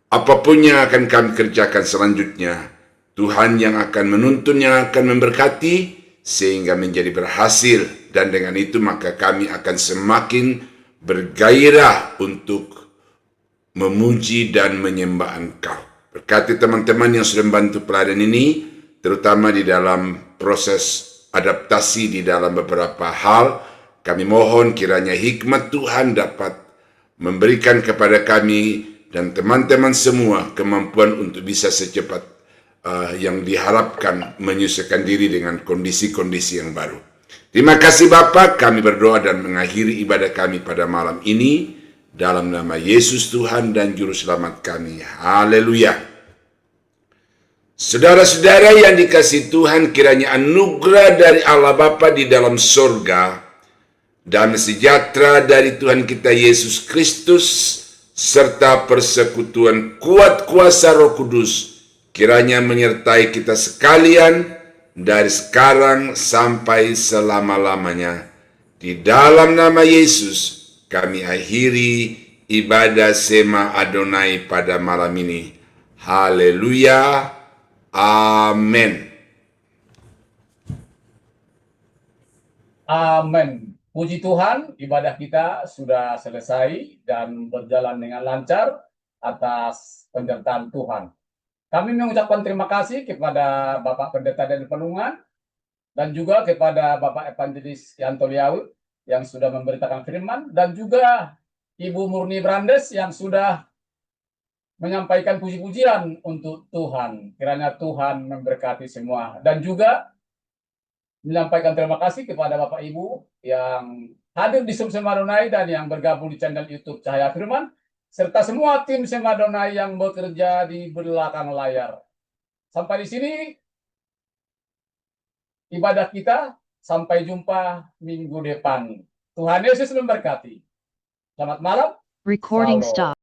apapun yang akan kami kerjakan selanjutnya, Tuhan yang akan menuntun, yang akan memberkati, sehingga menjadi berhasil. Dan dengan itu maka kami akan semakin bergairah untuk memuji dan menyembah Engkau. Berkati teman-teman yang sudah membantu pelayanan ini, terutama di dalam proses adaptasi di dalam beberapa hal. Kami mohon kiranya hikmat Tuhan dapat memberikan kepada kami dan teman-teman semua kemampuan untuk bisa secepat yang diharapkan menyesuaikan diri dengan kondisi-kondisi yang baru. Terima kasih Bapa, kami berdoa dan mengakhiri ibadah kami pada malam ini dalam nama Yesus Tuhan dan Juru Selamat kami. Haleluya. Saudara-saudara yang dikasihi Tuhan, kiranya anugerah dari Allah Bapa di dalam sorga dan sejahtera dari Tuhan kita Yesus Kristus serta persekutuan kuat kuasa Roh Kudus kiranya menyertai kita sekalian dari sekarang sampai selama-lamanya. Di dalam nama Yesus kami akhiri ibadah Sema Adonai pada malam ini. Haleluya. Amin. Amin. Puji Tuhan, ibadah kita sudah selesai dan berjalan dengan lancar atas penyertaan Tuhan. Kami mengucapkan terima kasih kepada Bapak Pendeta dan Penungan dan juga kepada Bapak Evangelis Yanto Liawi yang sudah memberitakan firman, dan juga Ibu Murni Brandes yang sudah menyampaikan puji-pujian untuk Tuhan. Kiranya Tuhan memberkati semua, dan juga menyampaikan terima kasih kepada Bapak Ibu yang hadir di Sema Adonai dan yang bergabung di channel YouTube Cahaya Firman, serta semua tim Sema Adonai yang bekerja di belakang layar. Sampai di sini ibadah kita. Sampai jumpa minggu depan. Tuhan Yesus memberkati. Selamat malam. Recording Shalom. stop.